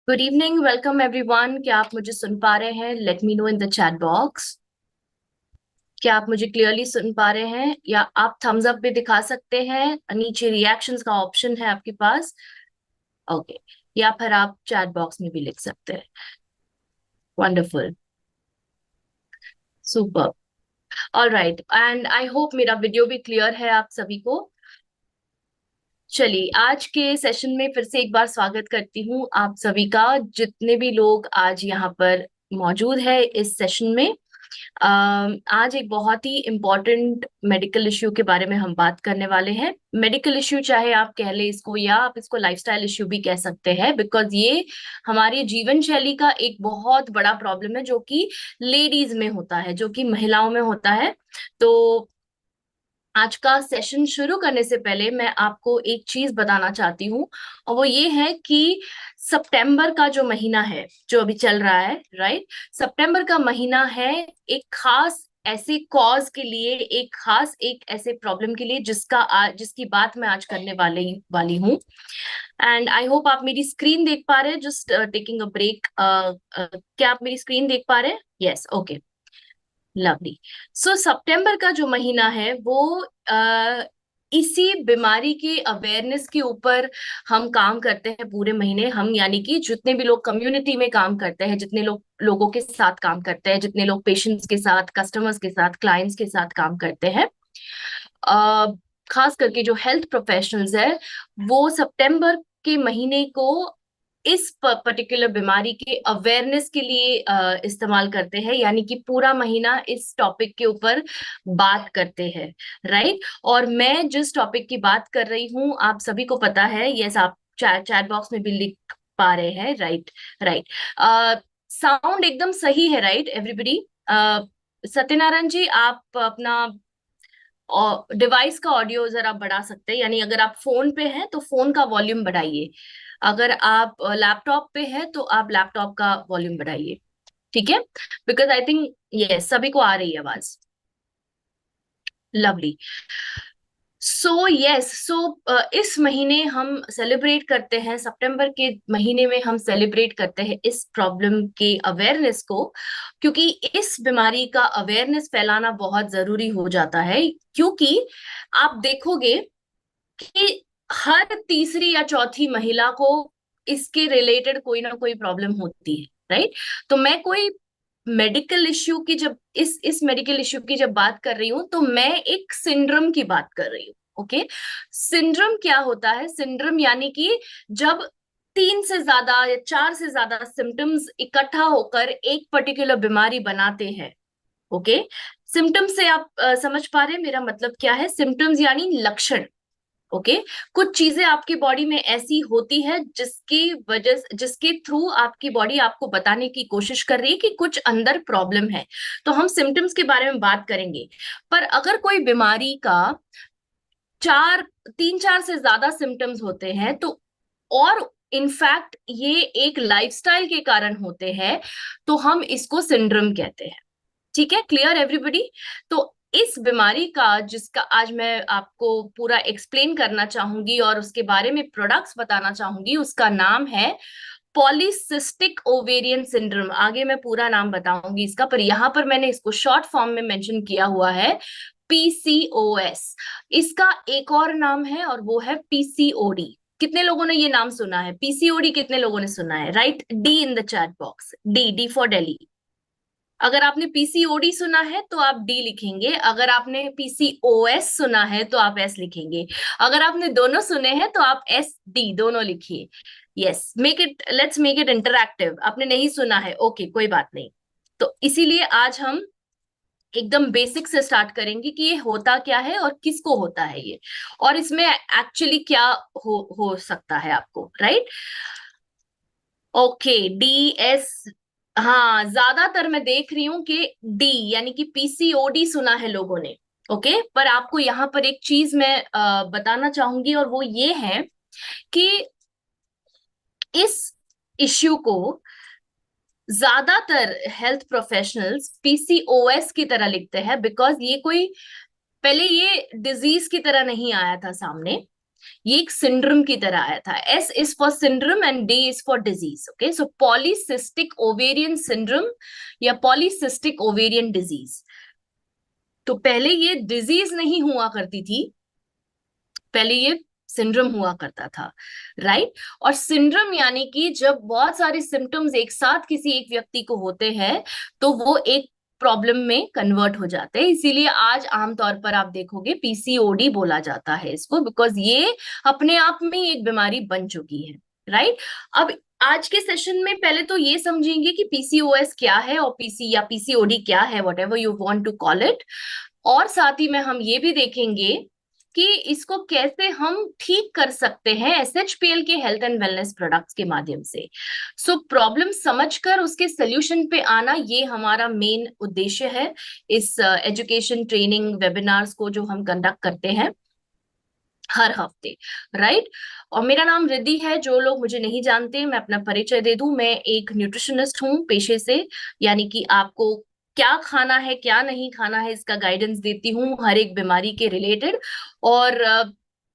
Good evening, welcome everyone. क्या आप मुझे सुन पा रहे हैं? Let me know in the chat box. क्या आप मुझे क्लियरली सुन पा रहे हैं, या आप थम्स अप भी दिखा सकते हैं? नीचे रिएक्शंस का ऑप्शन है आपके पास। ओके। या फिर आप चैट बॉक्स में भी लिख सकते हैं। Wonderful. Super. All right, and I hope मेरा वीडियो भी क्लियर है आप सभी को। चलिए, आज के सेशन में फिर से एक बार स्वागत करती हूँ आप सभी का, जितने भी लोग आज यहाँ पर मौजूद है इस सेशन में। आज एक बहुत ही इम्पोर्टेंट मेडिकल इश्यू के बारे में हम बात करने वाले हैं। मेडिकल इश्यू चाहे आप कह ले इसको, या आप इसको लाइफस्टाइल इश्यू भी कह सकते हैं, बिकॉज ये हमारी जीवन शैली का एक बहुत बड़ा प्रॉब्लम है जो कि लेडीज में होता है, जो कि महिलाओं में होता है। तो आज का सेशन शुरू करने से पहले मैं आपको एक चीज बताना चाहती हूँ, और वो ये है कि सितंबर का जो महीना है जो अभी चल रहा है, राइट, सितंबर का महीना है एक खास ऐसे कॉज के लिए, एक खास एक ऐसे प्रॉब्लम के लिए जिसकी बात मैं आज करने वाली हूँ। एंड आई होप आप मेरी स्क्रीन देख पा रहे हैं। Just taking a break. क्या आप मेरी स्क्रीन देख पा रहे हैं? Yes, okay, lovely. सो सितंबर का जो महीना है वो इसी बीमारी के अवेयरनेस के ऊपर हम काम करते हैं पूरे महीने। हम यानी कि जितने भी लोग कम्युनिटी में काम करते हैं, जितने लोग लोगों के साथ काम करते हैं, जितने लोग पेशेंट्स के साथ, कस्टमर्स के साथ, क्लाइंट्स के साथ काम करते हैं, अ, खास करके जो हेल्थ प्रोफेशनल्स है, वो सितंबर के महीने को इस पर्टिकुलर बीमारी के अवेयरनेस के लिए इस्तेमाल करते हैं। यानी कि पूरा महीना इस टॉपिक के ऊपर बात करते हैं, राइट। और मैं जिस टॉपिक की बात कर रही हूँ आप सभी को पता है, यस, आप चैट बॉक्स में भी लिख पा रहे हैं, राइट। राइट। साउंड एकदम सही है, राइट एवरीबडी? सत्यनारायण जी, आप अपना डिवाइस का ऑडियो जरा बढ़ा सकते हैं। यानी अगर आप फोन पे हैं तो फोन का वॉल्यूम बढ़ाइए, अगर आप लैपटॉप पे हैं तो आप लैपटॉप का वॉल्यूम बढ़ाइए। ठीक है? बिकॉज आई थिंक यस, सभी को आ रही है आवाज। लवली। सो यस, सो इस महीने हम सेलिब्रेट करते हैं, सितंबर के महीने में हम सेलिब्रेट करते हैं इस प्रॉब्लम के अवेयरनेस को, क्योंकि इस बीमारी का अवेयरनेस फैलाना बहुत जरूरी हो जाता है। क्योंकि आप देखोगे कि हर तीसरी या चौथी महिला को इसके रिलेटेड कोई ना कोई प्रॉब्लम होती है, राइट। तो मैं कोई मेडिकल इश्यू की जब इस मेडिकल इश्यू की जब बात कर रही हूँ, तो मैं एक सिंड्रोम की बात कर रही हूँ। ओके। सिंड्रोम क्या होता है? सिंड्रोम यानी कि जब तीन से ज्यादा या चार से ज्यादा सिम्टम्स इकट्ठा होकर एक पर्टिकुलर बीमारी बनाते हैं। ओके। सिम्टम्स से आप समझ पा रहे हैं मेरा मतलब क्या है? सिम्टम्स यानी लक्षण। ओके। कुछ चीजें आपकी बॉडी में ऐसी होती है जिसके थ्रू आपकी बॉडी आपको बताने की कोशिश कर रही है कि कुछ अंदर प्रॉब्लम है। तो हम सिम्टम्स के बारे में बात करेंगे। पर अगर कोई बीमारी का चार तीन चार से ज्यादा सिम्टम्स होते हैं तो, और इनफैक्ट ये एक लाइफस्टाइल के कारण होते हैं, तो हम इसको सिंड्रोम कहते हैं। ठीक है? Clear everybody? तो इस बीमारी का, जिसका आज मैं आपको पूरा एक्सप्लेन करना चाहूंगी और उसके बारे में प्रोडक्ट्स बताना चाहूंगी, उसका नाम है पॉलीसिस्टिक ओवेरियन सिंड्रोम। आगे मैं पूरा नाम बताऊंगी इसका, पर यहां पर मैंने इसको शॉर्ट फॉर्म में मेंशन किया हुआ है, पीसीओएस। इसका एक और नाम है और वो है पीसीओडी। कितने लोगों ने ये नाम सुना है? पीसीओडी कितने लोगों ने सुना है? Right D in the chat box. D, D for Delhi. अगर आपने पीसीओडी सुना है तो आप डी लिखेंगे, अगर आपने पीसीओएस सुना है तो आप एस लिखेंगे, अगर आपने दोनों सुने हैं तो आप एस डी दोनों लिखिए। Yes, make it, let's make it interactive. आपने नहीं सुना है, ओके, कोई बात नहीं। तो इसीलिए आज हम एकदम बेसिक से स्टार्ट करेंगे कि ये होता क्या है और किसको होता है ये, और इसमें एक्चुअली क्या हो सकता है आपको, राइट। Okay, D S. हाँ, ज्यादातर मैं देख रही हूँ कि डी यानी कि पीसीओडी सुना है लोगों ने। ओके, पर आपको यहाँ पर एक चीज मैं बताना चाहूंगी, और वो ये है कि इस इश्यू को ज्यादातर हेल्थ प्रोफेशनल्स पीसीओएस की तरह लिखते हैं, बिकॉज ये कोई, पहले ये डिजीज की तरह नहीं आया था सामने। ये एक सिंड्रोम की तरह आया था। S is for syndrome and D is for disease. Okay, so polycystic ovarian syndrome या पॉलीसिस्टिक ओवेरियन डिजीज। तो पहले ये डिजीज नहीं हुआ करती थी, पहले ये सिंड्रोम हुआ करता था, राइट। और सिंड्रोम यानी कि जब बहुत सारे सिम्टम्स एक साथ किसी एक व्यक्ति को होते हैं तो वो एक प्रॉब्लम में कन्वर्ट हो जाते हैं। इसीलिए आज आमतौर पर आप देखोगे पीसीओडी बोला जाता है इसको, बिकॉज ये अपने आप में ही एक बीमारी बन चुकी है, राइट। अब आज के सेशन में पहले तो ये समझेंगे कि पीसीओएस क्या है और पीसी या पीसीओडी क्या है, whatever you want to call it. और साथ ही में हम ये भी देखेंगे कि इसको कैसे हम ठीक कर सकते हैं एसएचपीएल के हेल्थ एंड वेलनेस प्रोडक्ट्स के माध्यम से। सो प्रॉब्लम समझकर उसके सोल्यूशन पे आना, ये हमारा मेन उद्देश्य है इस एजुकेशन ट्रेनिंग वेबिनार्स को जो हम कंडक्ट करते हैं हर हफ्ते, राइट। और मेरा नाम रिद्धि है। जो लोग मुझे नहीं जानते, मैं अपना परिचय दे दूं। मैं एक न्यूट्रिशनिस्ट हूँ पेशे से, यानी कि आपको क्या खाना है क्या नहीं खाना है इसका गाइडेंस देती हूँ हर एक बीमारी के रिलेटेड। और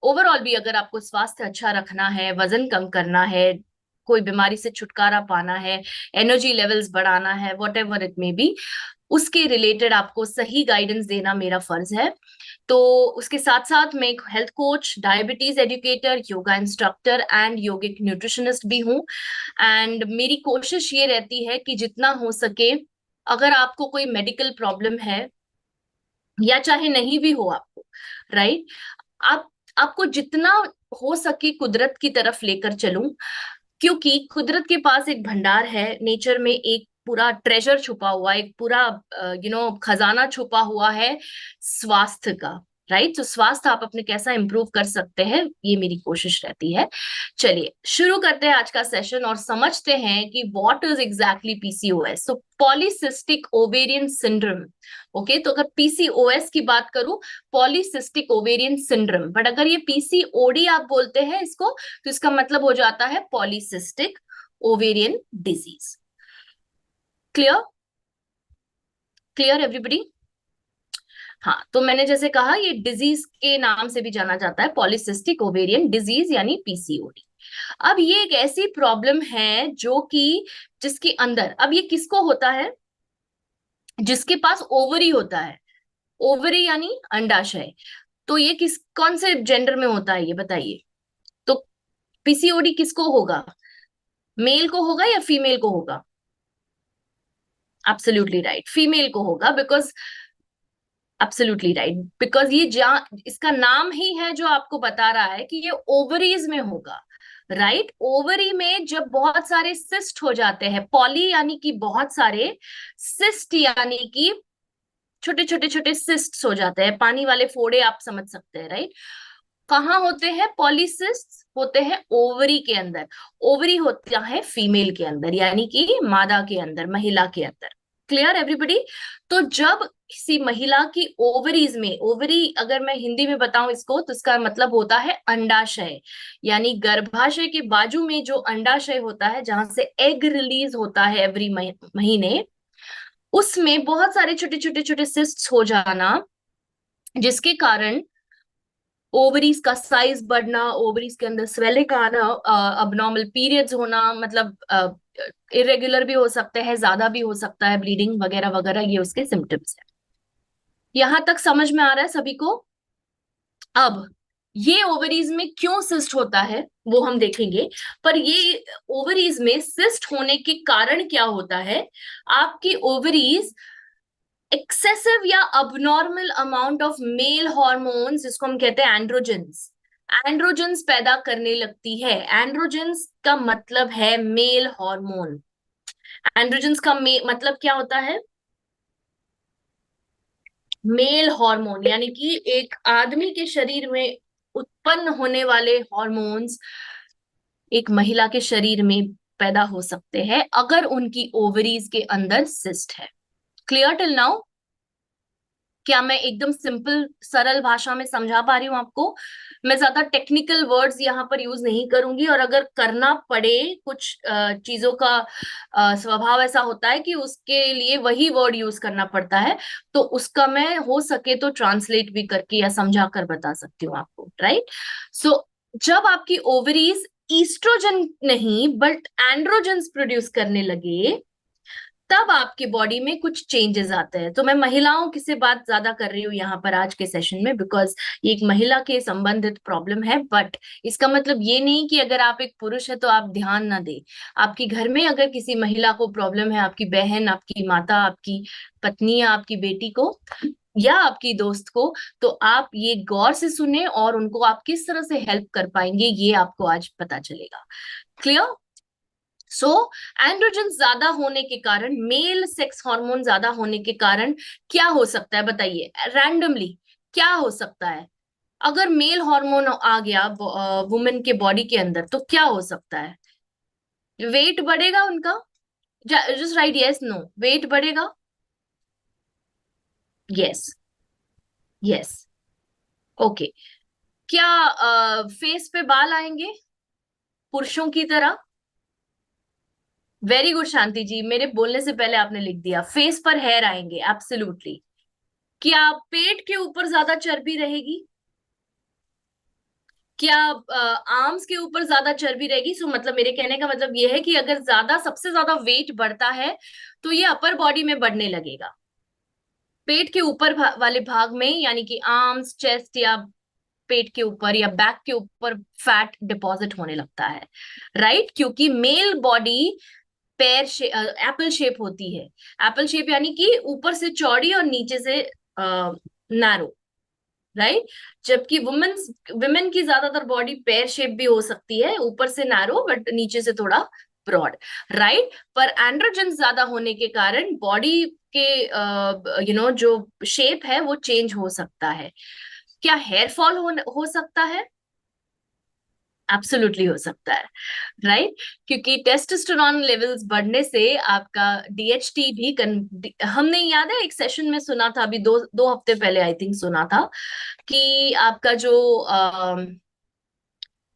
ओवरऑल भी अगर आपको स्वास्थ्य अच्छा रखना है, वजन कम करना है, कोई बीमारी से छुटकारा पाना है, एनर्जी लेवल्स बढ़ाना है, what ever it may be, उसके रिलेटेड आपको सही गाइडेंस देना मेरा फर्ज है। तो उसके साथ साथ मैं एक health coach, diabetes educator, yoga instructor and yogic nutritionist भी हूँ। एंड मेरी कोशिश ये रहती है कि जितना हो सके, अगर आपको कोई मेडिकल प्रॉब्लम है या चाहे नहीं भी हो आपको, राइट, आप आपको जितना हो सके कुदरत की तरफ लेकर चलूं, क्योंकि कुदरत के पास एक भंडार है, नेचर में एक पूरा ट्रेजर छुपा हुआ, एक पूरा खजाना छुपा हुआ है स्वास्थ्य का, राइट। तो स्वास्थ्य आप अपने कैसा इंप्रूव कर सकते हैं, ये मेरी कोशिश रहती है। चलिए शुरू करते हैं आज का सेशन और समझते हैं कि what is exactly PCOS. So polycystic ovarian syndrome. Okay, तो अगर पीसीओएस की बात करूं, पॉलीसिस्टिक ओवेरियन सिंड्रोम, बट अगर ये पीसीओडी आप बोलते हैं इसको, तो इसका मतलब हो जाता है polycystic ovarian disease. Clear? Clear everybody? हाँ, तो मैंने जैसे कहा ये डिजीज के नाम से भी जाना जाता है, पॉलीसिस्टिक ओवेरियन डिजीज यानी पीसीओडी। अब ये एक ऐसी प्रॉब्लम है जो कि जिसके अंदर, अब ये किसको होता है? जिसके पास ओवरी होता है। ओवरी यानी अंडाशय। तो ये किस कौन से जेंडर में होता है ये बताइए? तो पीसीओडी किसको होगा? मेल को होगा या फीमेल को होगा? एब्सोल्युटली राइट, फीमेल को होगा। बिकॉज एब्सोल्युटली राइट, बिकॉज ये जहाँ इसका नाम ही है जो आपको बता रहा है कि ये ओवरीज में होगा, राइट। ओवरी में जब बहुत सारे सिस्ट हो जाते हैं, पॉली यानी कि बहुत सारे, सिस्ट यानी कि छोटे छोटे छोटे सिस्ट हो जाते हैं, पानी वाले फोड़े आप समझ सकते हैं, राइट। कहाँ होते हैं पॉलीसिस्ट? होते हैं ओवरी के अंदर। ओवरी होता है फीमेल के अंदर, यानी कि मादा के अंदर, महिला के अंदर। Clear everybody? तो जब किसी महिला की ओवरीज में, ओवरी अगर मैं हिंदी में बताऊं इसको, तो इसका मतलब होता है अंडाशय, यानी गर्भाशय के बाजू में जो अंडाशय होता है, जहां से एग रिलीज होता है एवरी महीने, उसमें बहुत सारे छोटे छोटे छोटे सिस्ट्स हो जाना, जिसके कारण ओवरीज का साइज बढ़ना, ओवरीज के अंदर स्वेलिंग आना, अबनॉर्मल पीरियड्स होना, मतलब इरेगुलर भी हो सकते हैं, ज्यादा भी हो सकता है, ब्लीडिंग वगैरह वगैरह, ये उसके सिम्टम्स है। यहां तक समझ में आ रहा है सभी को? अब ये ओवरीज में क्यों सिस्ट होता है वो हम देखेंगे, पर ये ओवरीज में सिस्ट होने के कारण क्या होता है? आपकी ओवरीज एक्सेसिव या abnormal amount of male hormones, जिसको हम कहते हैं एंड्रोजेंस, एंड्रोजेंस पैदा करने लगती है। एंड्रोजेंस का मतलब है मेल हार्मोन। एंड्रोजेंस का मतलब क्या होता है? मेल हार्मोन, यानी कि एक आदमी के शरीर में उत्पन्न होने वाले हॉर्मोन्स एक महिला के शरीर में पैदा हो सकते हैं अगर उनकी ओवरीज के अंदर सिस्ट है। Clear till now? क्या मैं एकदम सिंपल सरल भाषा में समझा पा रही हूँ आपको? मैं ज्यादा टेक्निकल वर्ड्स यहाँ पर यूज नहीं करूंगी, और अगर करना पड़े, कुछ चीजों का स्वभाव ऐसा होता है कि उसके लिए वही वर्ड यूज करना पड़ता है, तो उसका मैं हो सके तो ट्रांसलेट भी करके या समझा कर बता सकती हूँ आपको, राइट। सो जब आपकी ओवरीज ईस्ट्रोजन नहीं बट एंड्रोजन्स प्रोड्यूस करने लगे, तब आपके बॉडी में कुछ चेंजेस आते हैं। तो मैं महिलाओं की से बात ज्यादा कर रही हूँ यहाँ पर आज के सेशन में, बिकॉज ये एक महिला के संबंधित प्रॉब्लम है। बट इसका मतलब ये नहीं कि अगर आप एक पुरुष है तो आप ध्यान ना दें। आपके घर में अगर किसी महिला को प्रॉब्लम है, आपकी बहन, आपकी माता, आपकी पत्नी या आपकी बेटी को या आपकी दोस्त को, तो आप ये गौर से सुने और उनको आप किस तरह से हेल्प कर पाएंगे ये आपको आज पता चलेगा। क्लियर? सो एंड्रोजन ज्यादा होने के कारण, मेल सेक्स हार्मोन ज्यादा होने के कारण क्या हो सकता है बताइए रैंडमली? क्या हो सकता है अगर मेल हार्मोन आ गया वुमेन के बॉडी के अंदर? तो क्या हो सकता है? वेट बढ़ेगा उनका। Just right yes no. Weight बढ़ेगा। यस। यस। ओके। क्या फेस पे बाल आएंगे पुरुषों की तरह? वेरी गुड शांति जी, मेरे बोलने से पहले आपने लिख दिया, फेस पर हेयर आएंगे, एब्सोल्युटली। क्या पेट के ऊपर ज्यादा चर्बी रहेगी? क्या आर्म्स के ऊपर ज्यादा चर्बी रहेगी? सो मतलब मेरे कहने का मतलब ये है कि अगर ज्यादा, सबसे ज्यादा वेट बढ़ता है तो ये अपर बॉडी में बढ़ने लगेगा। पेट के ऊपर वाले भाग में, यानी कि आर्म्स, चेस्ट या पेट के ऊपर या बैक के ऊपर फैट डिपॉजिट होने लगता है। राइट? क्योंकि मेल बॉडी एप्पल शेप होती है। एप्पल शेप यानी कि ऊपर से चौड़ी और नीचे से नैरो। राइट? जबकि वुमेन्स वुमेन की ज्यादातर बॉडी पेयर शेप भी हो सकती है, ऊपर से नैरो बट नीचे से थोड़ा ब्रॉड। राइट? पर एंड्रोजन ज्यादा होने के कारण बॉडी के जो शेप है वो चेंज हो सकता है। क्या हेयर फॉल हो सकता है? एब्सोल्युटली हो सकता है। राइट? क्योंकि टेस्टोस्टेरोन लेवल्स बढ़ने से आपका डीएचटी भी हमने याद है एक सेशन में सुना था, अभी दो दो हफ्ते पहले आई थिंक सुना था, कि आपका जो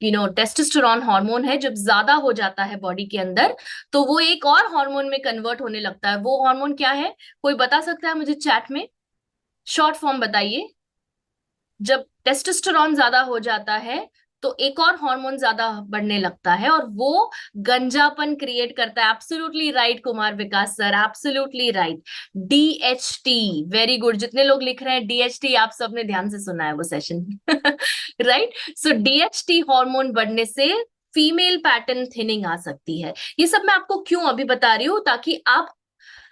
टेस्टोस्टेरोन हार्मोन है जब ज्यादा हो जाता है बॉडी के अंदर, तो वो एक और हार्मोन में कन्वर्ट होने लगता है। वो हार्मोन क्या है? कोई बता सकता है मुझे चैट में? शॉर्ट फॉर्म बताइए। जब टेस्टोस्टेरोन ज्यादा हो जाता है तो एक और हार्मोन ज्यादा बढ़ने लगता है और वो गंजापन क्रिएट करता है। Absolutely right Kumar Vikas sir, absolutely right. DHT. Very good. जितने लोग लिख रहे हैं डीएचटी, आप सबने ध्यान से सुना है वो सेशन। राइट? सो डीएचटी हार्मोन बढ़ने से फीमेल पैटर्न थिनिंग आ सकती है। ये सब मैं आपको क्यों अभी बता रही हूँ? ताकि आप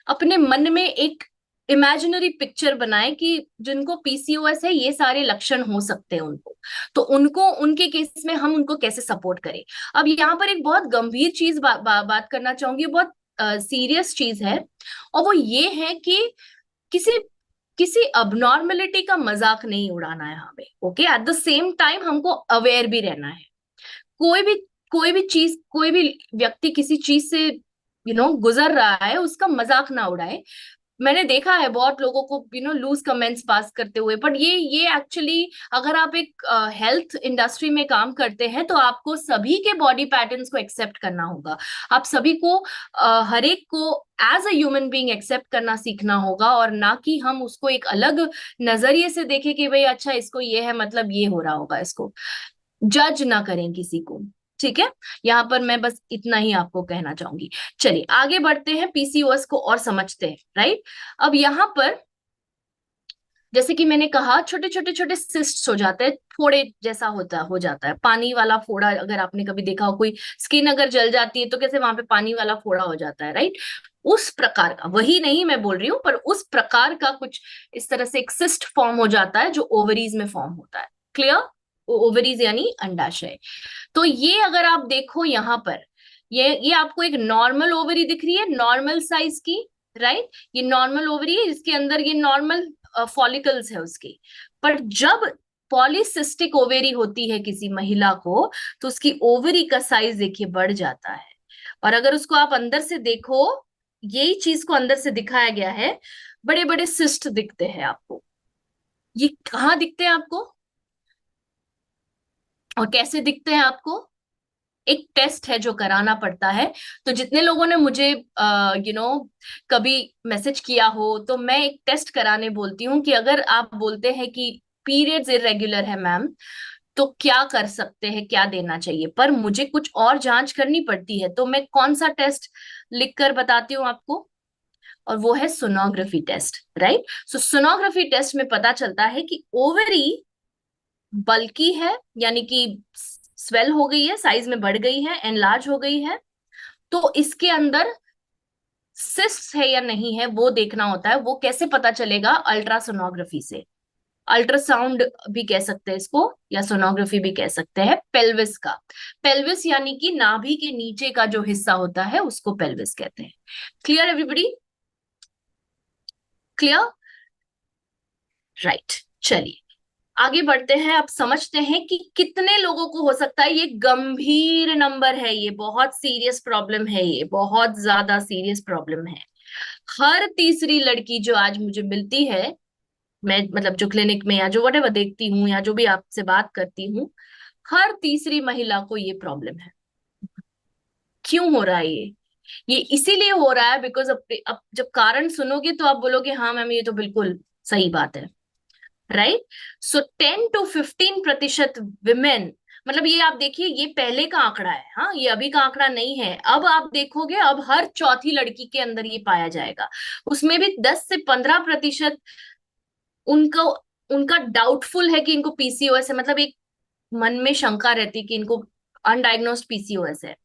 अपने मन में एक इमेजिनरी पिक्चर बनाए कि जिनको पीसीओएस है ये सारे लक्षण हो सकते हैं उनको, तो उनको, उनके केस में हम उनको कैसे सपोर्ट करें। अब यहाँ पर एक बहुत गंभीर चीज बात करना चाहूंगी, बहुत सीरियस चीज है, और वो ये है कि किसी किसी अबनॉर्मेलिटी का मजाक नहीं उड़ाना है हमें। Okay? At the same time हमको अवेयर भी रहना है। कोई भी कोई भी चीज, कोई भी व्यक्ति किसी चीज से गुजर रहा है, उसका मजाक ना उड़ाए। मैंने देखा है बहुत लोगों को लूज कमेंट्स पास करते हुए, बट ये एक्चुअली, अगर आप एक हेल्थ इंडस्ट्री में काम करते हैं तो आपको सभी के बॉडी पैटर्न्स को एक्सेप्ट करना होगा। आप सभी को हर एक को as a human being accept करना सीखना होगा, और ना कि हम उसको एक अलग नजरिए से देखें कि भाई अच्छा इसको ये है मतलब ये हो रहा होगा। इसको जज ना करें किसी को। ठीक है? यहाँ पर मैं बस इतना ही आपको कहना चाहूंगी। चलिए आगे बढ़ते हैं, पीसीओएस को और समझते हैं। राइट? अब यहाँ पर जैसे कि मैंने कहा, छोटे छोटे छोटे सिस्ट्स हो जाते हैं, फोड़े जैसा हो जाता है, पानी वाला फोड़ा। अगर आपने कभी देखा हो, कोई स्किन अगर जल जाती है तो कैसे वहां पे पानी वाला फोड़ा हो जाता है। राइट? उस प्रकार का, वही नहीं मैं बोल रही हूँ, पर उस प्रकार का कुछ इस तरह से एक सिस्ट फॉर्म हो जाता है जो ओवरीज में फॉर्म होता है। क्लियर? ओवरीज यानी अंडाशय। तो ये अगर आप देखो यहाँ पर, ये आपको एक नॉर्मल ओवरी दिख रही है, नॉर्मल साइज की। राइट? ये नॉर्मल ओवरी है, इसके अंदर ये नॉर्मल फॉलिकल्स है उसके। पर जब पॉलीसिस्टिक ओवेरी होती है किसी महिला को, तो उसकी ओवरी का साइज देखिए बढ़ जाता है। और अगर उसको आप अंदर से देखो, यही चीज को अंदर से दिखाया गया है, बड़े बड़े सिस्ट दिखते हैं आपको। ये कहाँ दिखते हैं आपको और कैसे दिखते हैं आपको? एक टेस्ट है जो कराना पड़ता है। तो जितने लोगों ने मुझे कभी मैसेज किया हो, तो मैं एक टेस्ट कराने बोलती हूँ कि अगर आप बोलते हैं कि पीरियड्स इरेगुलर है मैम, तो क्या कर सकते हैं, क्या देना चाहिए, पर मुझे कुछ और जांच करनी पड़ती है, तो मैं कौन सा टेस्ट लिख कर बताती हूँ आपको, और वो है सोनोग्राफी टेस्ट, राइट। सो सोनोग्राफी टेस्ट में पता चलता है कि ओवरी बल्की है, यानी कि स्वेल हो गई है, साइज में बढ़ गई है, एनलार्ज हो गई है, तो इसके अंदर सिस्ट है या नहीं है वो देखना होता है। वो कैसे पता चलेगा? अल्ट्रासोनोग्राफी से। अल्ट्रासाउंड भी कह सकते हैं इसको, या सोनोग्राफी भी कह सकते हैं। पेल्विस का, पेल्विस यानी कि नाभि के नीचे का जो हिस्सा होता है उसको पेल्विस कहते हैं। Clear everybody? क्लियर? राइट, चलिए आगे बढ़ते हैं। अब समझते हैं कि कितने लोगों को हो सकता है। ये गंभीर नंबर है, ये बहुत सीरियस प्रॉब्लम है, ये बहुत ज्यादा सीरियस प्रॉब्लम है। हर तीसरी लड़की जो आज मुझे मिलती है, मैं मतलब जो क्लिनिक में या जो वटेवर देखती हूँ या जो भी आपसे बात करती हूँ, हर तीसरी महिला को ये प्रॉब्लम है। क्यों हो रहा है ये इसीलिए हो रहा है बिकॉज अब जब कारण सुनोगे तो आप बोलोगे हाँ मैम ये तो बिल्कुल सही बात है, राइट। सो 10 to 15% विमेन, मतलब ये आप देखिए ये पहले का आंकड़ा है, हाँ ये अभी का आंकड़ा नहीं है। अब आप देखोगे अब हर चौथी लड़की के अंदर ये पाया जाएगा। उसमें भी 10 से 15% उनको उनका डाउटफुल है कि इनको पीसीओएस है, मतलब एक मन में शंका रहती कि इनको अनडायग्नोस्ड पीसीओएस है।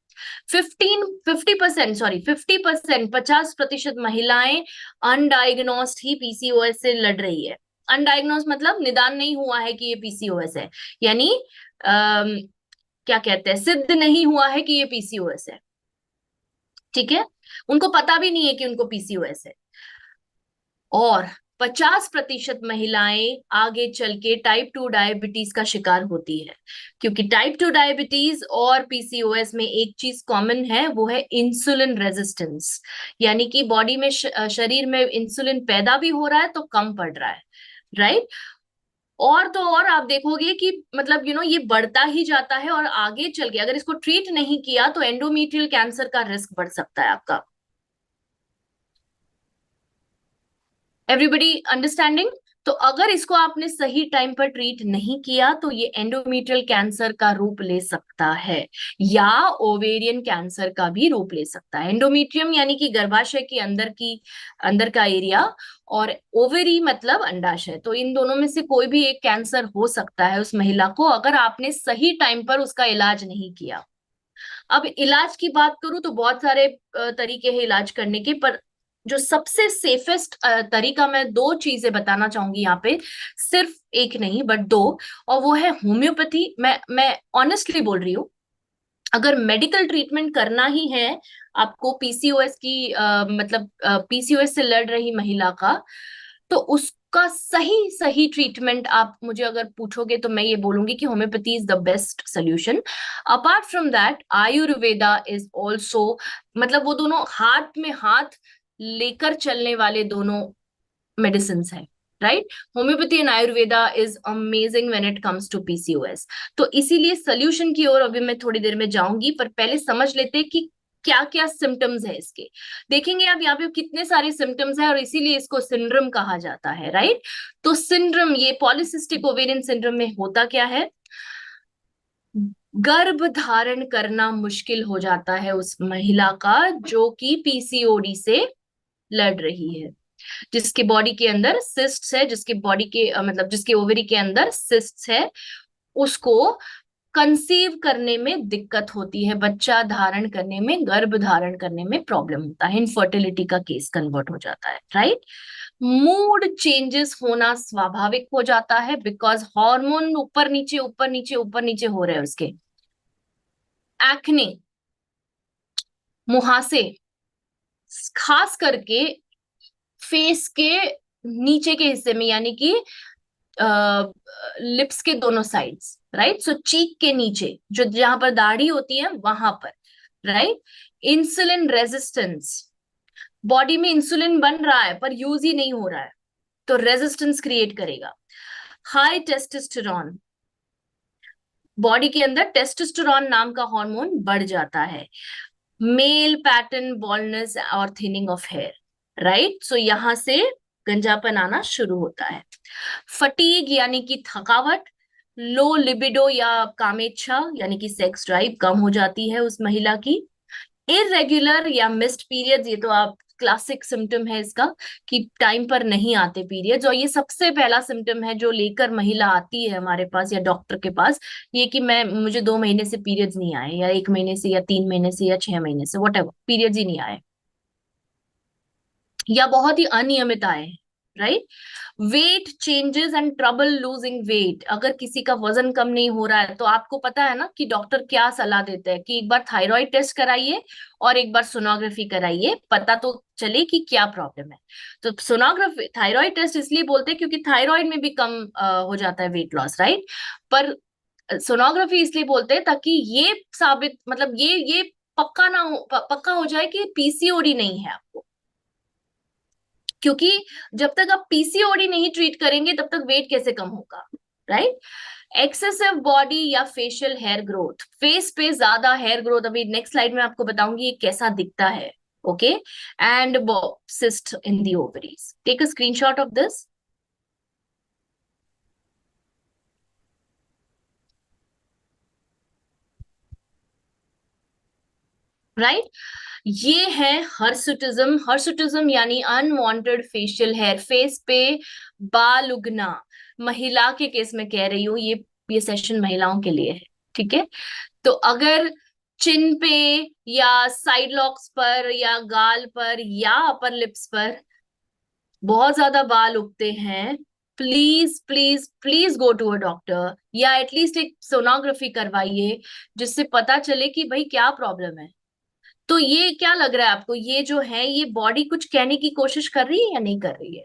50% 50% महिलाएं अनडायग्नोस्ड ही पीसीओएस से लड़ रही है। अनडायग्नोस्ड मतलब निदान नहीं हुआ है कि ये पीसीओएस है, यानी क्या कहते हैं, सिद्ध नहीं हुआ है कि ये पीसीओएस है, ठीक है। उनको पता भी नहीं है कि उनको पीसीओएस है। और 50% महिलाएं आगे चल के टाइप 2 डायबिटीज का शिकार होती है, क्योंकि टाइप 2 डायबिटीज और पीसीओएस में एक चीज कॉमन है, वो है इंसुलिन रेजिस्टेंस, यानी कि बॉडी में शरीर में इंसुलिन पैदा भी हो रहा है तो कम पड़ रहा है, राइट। और तो और आप देखोगे कि मतलब ये बढ़ता ही जाता है, और आगे चल के अगर इसको ट्रीट नहीं किया तो एंडोमेट्रियल कैंसर का रिस्क बढ़ सकता है आपका। Everybody understanding? तो अगर इसको आपने सही टाइम पर ट्रीट नहीं किया तो ये एंडोमेट्रियल कैंसर का रूप ले सकता है, या ओवेरियन कैंसर का भी रूप ले सकता है। एंडोमेट्रियम यानी कि गर्भाशय के अंदर का एरिया, और ओवेरी मतलब अंडाशय, तो इन दोनों में से कोई भी एक कैंसर हो सकता है उस महिला को, अगर आपने सही टाइम पर उसका इलाज नहीं किया। अब इलाज की बात करूं तो बहुत सारे तरीके हैं इलाज करने के, पर जो सबसे सेफेस्ट तरीका, मैं दो चीजें बताना चाहूंगी यहाँ पे, सिर्फ एक नहीं बट दो, और वो है होम्योपैथी। मैं ऑनेस्टली बोल रही हूँ, अगर मेडिकल ट्रीटमेंट करना ही है आपको पीसीओएस की मतलब पीसीओएस से लड़ रही महिला का, तो उसका सही सही ट्रीटमेंट आप मुझे अगर पूछोगे तो मैं ये बोलूंगी कि homeopathy is the best solution. Apart from that Ayurveda is also, मतलब वो दोनों हाथ में हाथ लेकर चलने वाले दोनों मेडिसिन है, right. Homeopathy and Ayurveda is amazing when it comes to PCOS. तो इसीलिए सोल्यूशन की ओर अभी मैं थोड़ी देर में जाऊंगी, पर पहले समझ लेते हैं कि क्या क्या सिम्टम्स है इसके। देखेंगे आप यहाँ पे कितने सारे सिम्टम्स है, और इसीलिए इसको सिंड्रोम कहा जाता है, राइट। तो सिंड्रोम, ये पॉलिसिस्टिक ओवेरियन सिंड्रोम में होता क्या है, गर्भ धारण करना मुश्किल हो जाता है उस महिला का जो कि पीसीओडी से लड़ रही है, जिसके बॉडी के अंदर सिस्ट्स है, जिसके बॉडी के मतलब जिसके ओवरी के अंदर सिस्ट्स है, उसको कंसीव करने में दिक्कत होती है, बच्चा धारण करने में, गर्भ धारण करने में प्रॉब्लम होता है, इनफर्टिलिटी का केस कन्वर्ट हो जाता है, राइट। मूड चेंजेस होना स्वाभाविक हो जाता है बिकॉज हार्मोन ऊपर नीचे ऊपर नीचे ऊपर नीचे हो रहे हैं उसके। एक्ने, मुहासे, खास करके फेस के नीचे के हिस्से में, यानी कि लिप्स के दोनों साइड्स, राइट। सो चीक के नीचे जो जहां पर दाढ़ी होती है वहां पर, राइट। इंसुलिन रेजिस्टेंस, बॉडी में इंसुलिन बन रहा है पर यूज ही नहीं हो रहा है, तो रेजिस्टेंस क्रिएट करेगा। हाई टेस्टोस्टेरोन, बॉडी के अंदर टेस्टोस्टेरोन नाम का हार्मोन बढ़ जाता है। मेल पैटर्न बॉल्डनेस और थिनिंग ऑफ हेयर, राइट। सो यहां से गंजापन आना शुरू होता है। फटीग यानी कि थकावट, लो लिबिडो या कामेच्छा यानी कि सेक्स ड्राइव कम हो जाती है उस महिला की। इरेगुलर या मिस्ड पीरियड्स, ये तो आप क्लासिक सिम्टम है इसका कि टाइम पर नहीं आते पीरियड्स, और ये सबसे पहला सिम्टम है जो लेकर महिला आती है हमारे पास या डॉक्टर के पास, ये कि मैं मुझे 2 महीने से पीरियड्स नहीं आए, या 1 महीने से, या 3 महीने से, या 6 महीने से, वट एवर, पीरियड्स ही नहीं आए, या बहुत ही अनियमित आए। Right. Weight changes and trouble losing weight, अगर किसी का वजन कम नहीं हो रहा है तो आपको पता है ना कि डॉक्टर क्या सलाह देते हैं कि एक बार थायराइड टेस्ट कराइए और एक बार सोनोग्राफी कराइए, पता तो चले कि क्या प्रॉब्लम है। तो सोनोग्राफी, थायराइड टेस्ट इसलिए बोलते हैं क्योंकि थायराइड में भी कम हो जाता है वेट लॉस, राइट। पर सोनोग्राफी इसलिए बोलते हैं ताकि ये साबित, मतलब ये पक्का ना हो, पक्का हो जाए कि पीसीओडी नहीं है आपको, क्योंकि जब तक आप पीसीओडी नहीं ट्रीट करेंगे तब तक वेट कैसे कम होगा, राइट। एक्सेसिव बॉडी या फेशियल हेयर ग्रोथ, फेस पे ज्यादा हेयर ग्रोथ, अभी नेक्स्ट स्लाइड में आपको बताऊंगी ये कैसा दिखता है। Okay. And cyst in the ovaries, take a screenshot of this. Right. ये है हर्सुटिज्म। हर्सुटिज्म यानी अनवांटेड फेशियल हेयर, फेस पे बाल उगना। महिला के केस में कह रही हूँ, ये सेशन महिलाओं के लिए है, ठीक है। तो अगर चिन पे या साइड लॉक्स पर या गाल पर या अपर लिप्स पर बहुत ज्यादा बाल उगते हैं, please please please go to a doctor, या एटलीस्ट एक सोनोग्राफी करवाइए जिससे पता चले कि भाई क्या प्रॉब्लम है। तो ये क्या लग रहा है आपको, ये जो है ये बॉडी कुछ कहने की कोशिश कर रही है या नहीं कर रही है?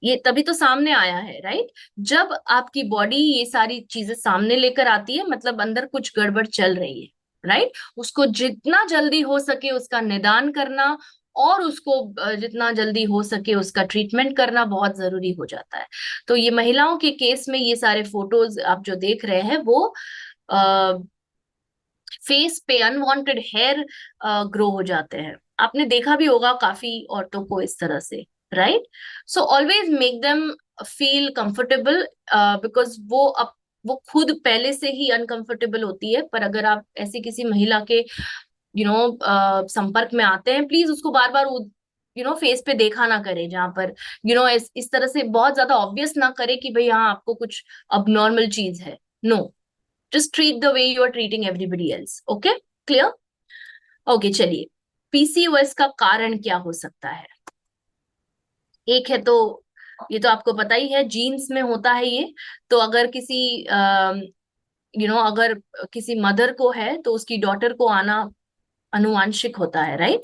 ये तभी तो सामने आया है, राइट। जब आपकी बॉडी ये सारी चीजें सामने लेकर आती है मतलब अंदर कुछ गड़बड़ चल रही है, राइट। उसको जितना जल्दी हो सके उसका निदान करना, और उसको जितना जल्दी हो सके उसका ट्रीटमेंट करना बहुत जरूरी हो जाता है। तो ये महिलाओं के केस में ये सारे फोटोज आप जो देख रहे हैं वो फेस पे अनवांटेड हेयर ग्रो हो जाते हैं। आपने देखा भी होगा काफी औरतों को इस तरह से, right. So always make them feel comfortable, because वो खुद पहले से ही अनकंफर्टेबल होती है। पर अगर आप ऐसी किसी महिला के संपर्क में आते हैं, प्लीज उसको बार बार फेस पे देखा ना करे, जहां पर इस तरह से बहुत ज्यादा ऑब्वियस ना करे कि भाई हाँ आपको कुछ अबनॉर्मल चीज है। No, just treat the way you are treating everybody else. Okay, clear? Okay, चलिए, पीसीओएस का कारण क्या हो सकता है? एक है तो ये तो आपको पता ही है, जीन्स में होता है ये। तो अगर किसी अगर किसी मदर को है तो उसकी डॉटर को आना अनुवांशिक होता है, right.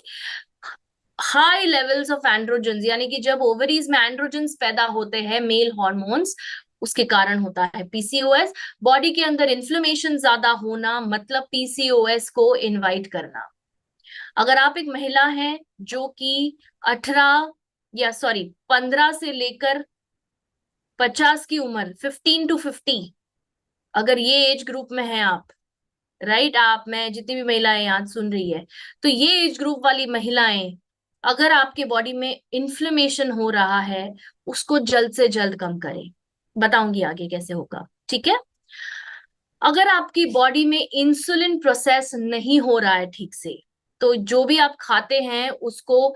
High levels of androgens, यानी कि जब ओवरीज में एंड्रोजन्स पैदा होते हैं, मेल हॉर्मोन्स, उसके कारण होता है पीसीओएस। बॉडी के अंदर इन्फ्लेमेशन ज्यादा होना मतलब पीसीओएस को इनवाइट करना। अगर आप एक महिला हैं जो कि 18 या सॉरी 15 से लेकर 50 की उम्र, 15 to 50, अगर ये एज ग्रुप में है आप, राइट, आप, मैं, जितनी भी महिलाएं आज सुन रही है, तो ये एज ग्रुप वाली महिलाएं, अगर आपके बॉडी में इन्फ्लेमेशन हो रहा है उसको जल्द से जल्द कम करें। बताऊंगी आगे कैसे होगा, ठीक है। अगर आपकी बॉडी में इंसुलिन प्रोसेस नहीं हो रहा है ठीक से, तो जो भी आप खाते हैं उसको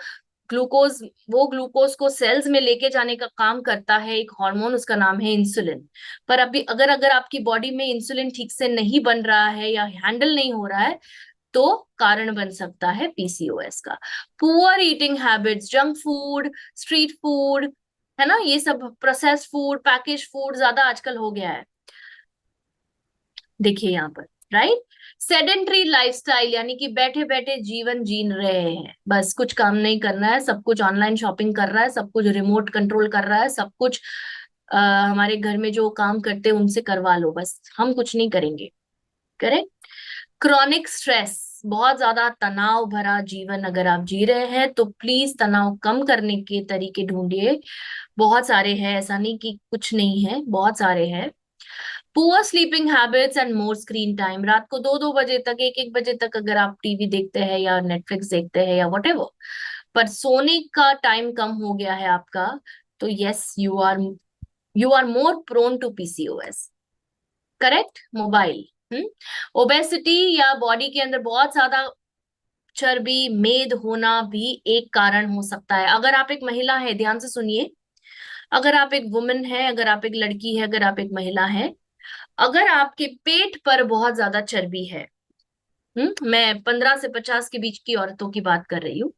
ग्लूकोज, वो ग्लूकोज को सेल्स में लेके जाने का काम करता है एक हार्मोन, उसका नाम है इंसुलिन। पर अभी अगर अगर आपकी बॉडी में इंसुलिन ठीक से नहीं बन रहा है या हैंडल नहीं हो रहा है, तो कारण बन सकता है पीसीओएस का। Poor eating habits, junk food, street food, है ना, ये सब प्रोसेस्ड फूड, पैकेज फूड ज्यादा आजकल हो गया है, देखिए यहाँ पर, राइट। सेडेंट्री लाइफस्टाइल, यानी कि बैठे बैठे जीवन जीन रहे हैं, बस कुछ काम नहीं करना है, सब कुछ ऑनलाइन शॉपिंग कर रहा है, सब कुछ रिमोट कंट्रोल कर रहा है, सब कुछ हमारे घर में जो काम करते हैं उनसे करवा लो, बस हम कुछ नहीं करेंगे। करेक्ट। क्रॉनिक स्ट्रेस, बहुत ज्यादा तनाव भरा जीवन अगर आप जी रहे हैं तो प्लीज तनाव कम करने के तरीके ढूंढिए। बहुत सारे हैं, ऐसा नहीं कि कुछ नहीं है, बहुत सारे हैं। Poor sleeping habits and more screen time, रात को 2-2 बजे तक, 1-1 बजे तक अगर आप टीवी देखते हैं या नेटफ्लिक्स देखते हैं या वटेवर, पर सोने का टाइम कम हो गया है आपका, तो yes, you are more prone to PCOS. Correct, mobile. Obesity या बॉडी के अंदर बहुत ज्यादा चर्बी, मेद होना भी एक कारण हो सकता है। अगर आप एक महिला है, ध्यान से सुनिए, अगर आप एक वुमन है, अगर आप एक लड़की है, अगर आप एक महिला है, अगर आपके पेट पर बहुत ज्यादा चर्बी है, मैं 15 से 50 के बीच की औरतों की बात कर रही हूँ,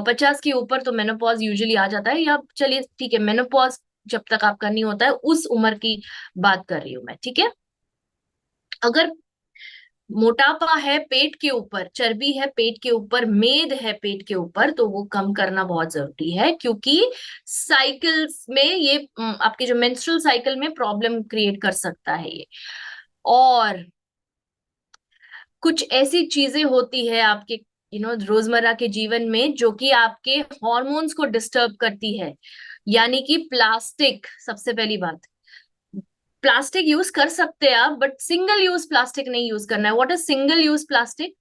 50 के ऊपर तो मेनोपॉज यूजुअली आ जाता है, या चलिए ठीक है, मेनोपॉज जब तक आपका नहीं होता है उस उम्र की बात कर रही हूँ मैं, ठीक है। अगर मोटापा है पेट के ऊपर, चर्बी है पेट के ऊपर, मेद है पेट के ऊपर, तो वो कम करना बहुत जरूरी है, क्योंकि साइकिल्स में ये आपके जो मेंस्ट्रुअल साइकिल में प्रॉब्लम क्रिएट कर सकता है ये। और कुछ ऐसी चीजें होती है आपके रोजमर्रा के जीवन में जो कि आपके हॉर्मोन्स को डिस्टर्ब करती है, यानी कि प्लास्टिक। सबसे पहली बात, प्लास्टिक यूज कर सकते हैं आप, बट सिंगल यूज प्लास्टिक नहीं यूज करना है। What is single use plastic?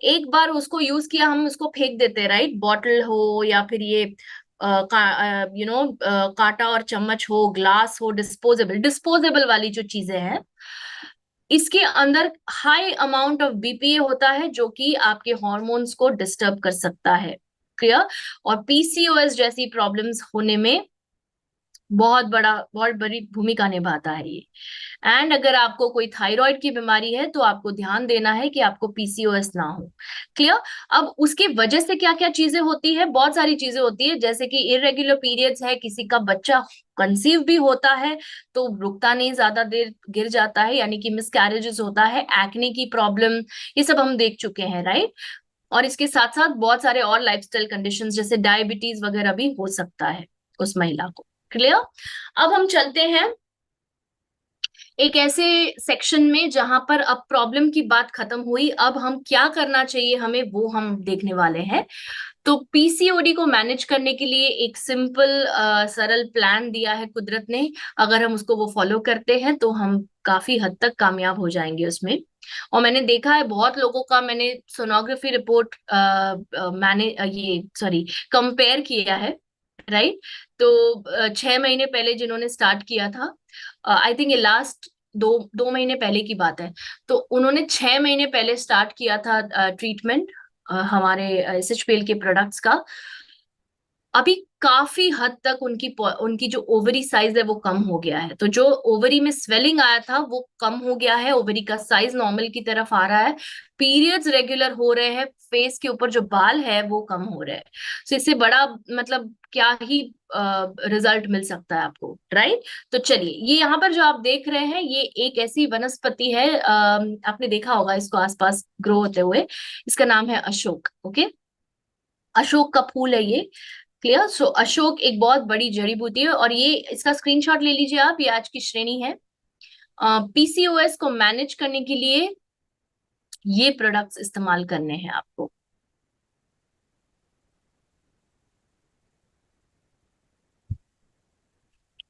एक बार उसको यूज किया, हम उसको फेंक देते हैं, राइट? बॉटल हो या फिर ये कांटा और चम्मच हो, ग्लास हो, डिस्पोजेबल डिस्पोजेबल वाली जो चीजें हैं, इसके अंदर हाई अमाउंट ऑफ बीपीए होता है जो कि आपके हॉर्मोन्स को डिस्टर्ब कर सकता है। क्लियर? और पीसीओएस जैसी प्रॉब्लम्स होने में बहुत बड़ी भूमिका निभाता है ये। एंड अगर आपको कोई थायराइड की बीमारी है तो आपको ध्यान देना है कि आपको पीसीओएस ना हो। क्लियर? अब उसके वजह से क्या क्या चीजें होती है? बहुत सारी चीजें होती है, जैसे कि इरेगुलर पीरियड्स है, किसी का बच्चा कंसीव भी होता है तो रुकता नहीं, ज्यादा देर गिर जाता है, यानी कि मिसकैरेजेस होता है, एक्ने की प्रॉब्लम, ये सब हम देख चुके हैं, राइट? और इसके साथ साथ बहुत सारे और लाइफस्टाइल कंडीशंस जैसे डायबिटीज वगैरह भी हो सकता है उस महिला को। क्लियर? अब हम चलते हैं एक ऐसे सेक्शन में जहां पर अब प्रॉब्लम की बात खत्म हुई, अब हम क्या करना चाहिए हमें वो हम देखने वाले हैं। तो पीसीओडी को मैनेज करने के लिए एक सिंपल सरल प्लान दिया है कुदरत ने। अगर हम उसको वो फॉलो करते हैं तो हम काफी हद तक कामयाब हो जाएंगे उसमें। और मैंने देखा है बहुत लोगों का, मैंने सोनोग्राफी रिपोर्ट मैंने ये सॉरी कंपेयर किया है, राइट? तो 6 महीने पहले जिन्होंने स्टार्ट किया था, आई थिंक ये लास्ट दो दो महीने पहले की बात है, तो उन्होंने 6 महीने पहले स्टार्ट किया था ट्रीटमेंट हमारे एसएचपीएल के प्रोडक्ट्स का। अभी काफी हद तक उनकी जो ओवरी साइज है वो कम हो गया है। तो जो ओवरी में स्वेलिंग आया था वो कम हो गया है, ओवरी का साइज नॉर्मल की तरफ आ रहा है, पीरियड्स रेगुलर हो रहे हैं, फेस के ऊपर जो बाल है वो कम हो रहे हैं। तो इससे बड़ा मतलब क्या ही रिजल्ट मिल सकता है आपको, राइट? तो चलिए, ये यहाँ पर जो आप देख रहे हैं ये एक ऐसी वनस्पति है, आपने देखा होगा इसको आसपास ग्रो होते हुए, इसका नाम है अशोक। ओके, अशोक का फूल है ये। क्लियर? सो अशोक एक बहुत बड़ी जड़ी बूटी है, और ये इसका स्क्रीनशॉट ले लीजिए आप, ये आज की श्रेणी है। पीसीओएस को मैनेज करने के लिए ये प्रोडक्ट्स इस्तेमाल करने हैं आपको।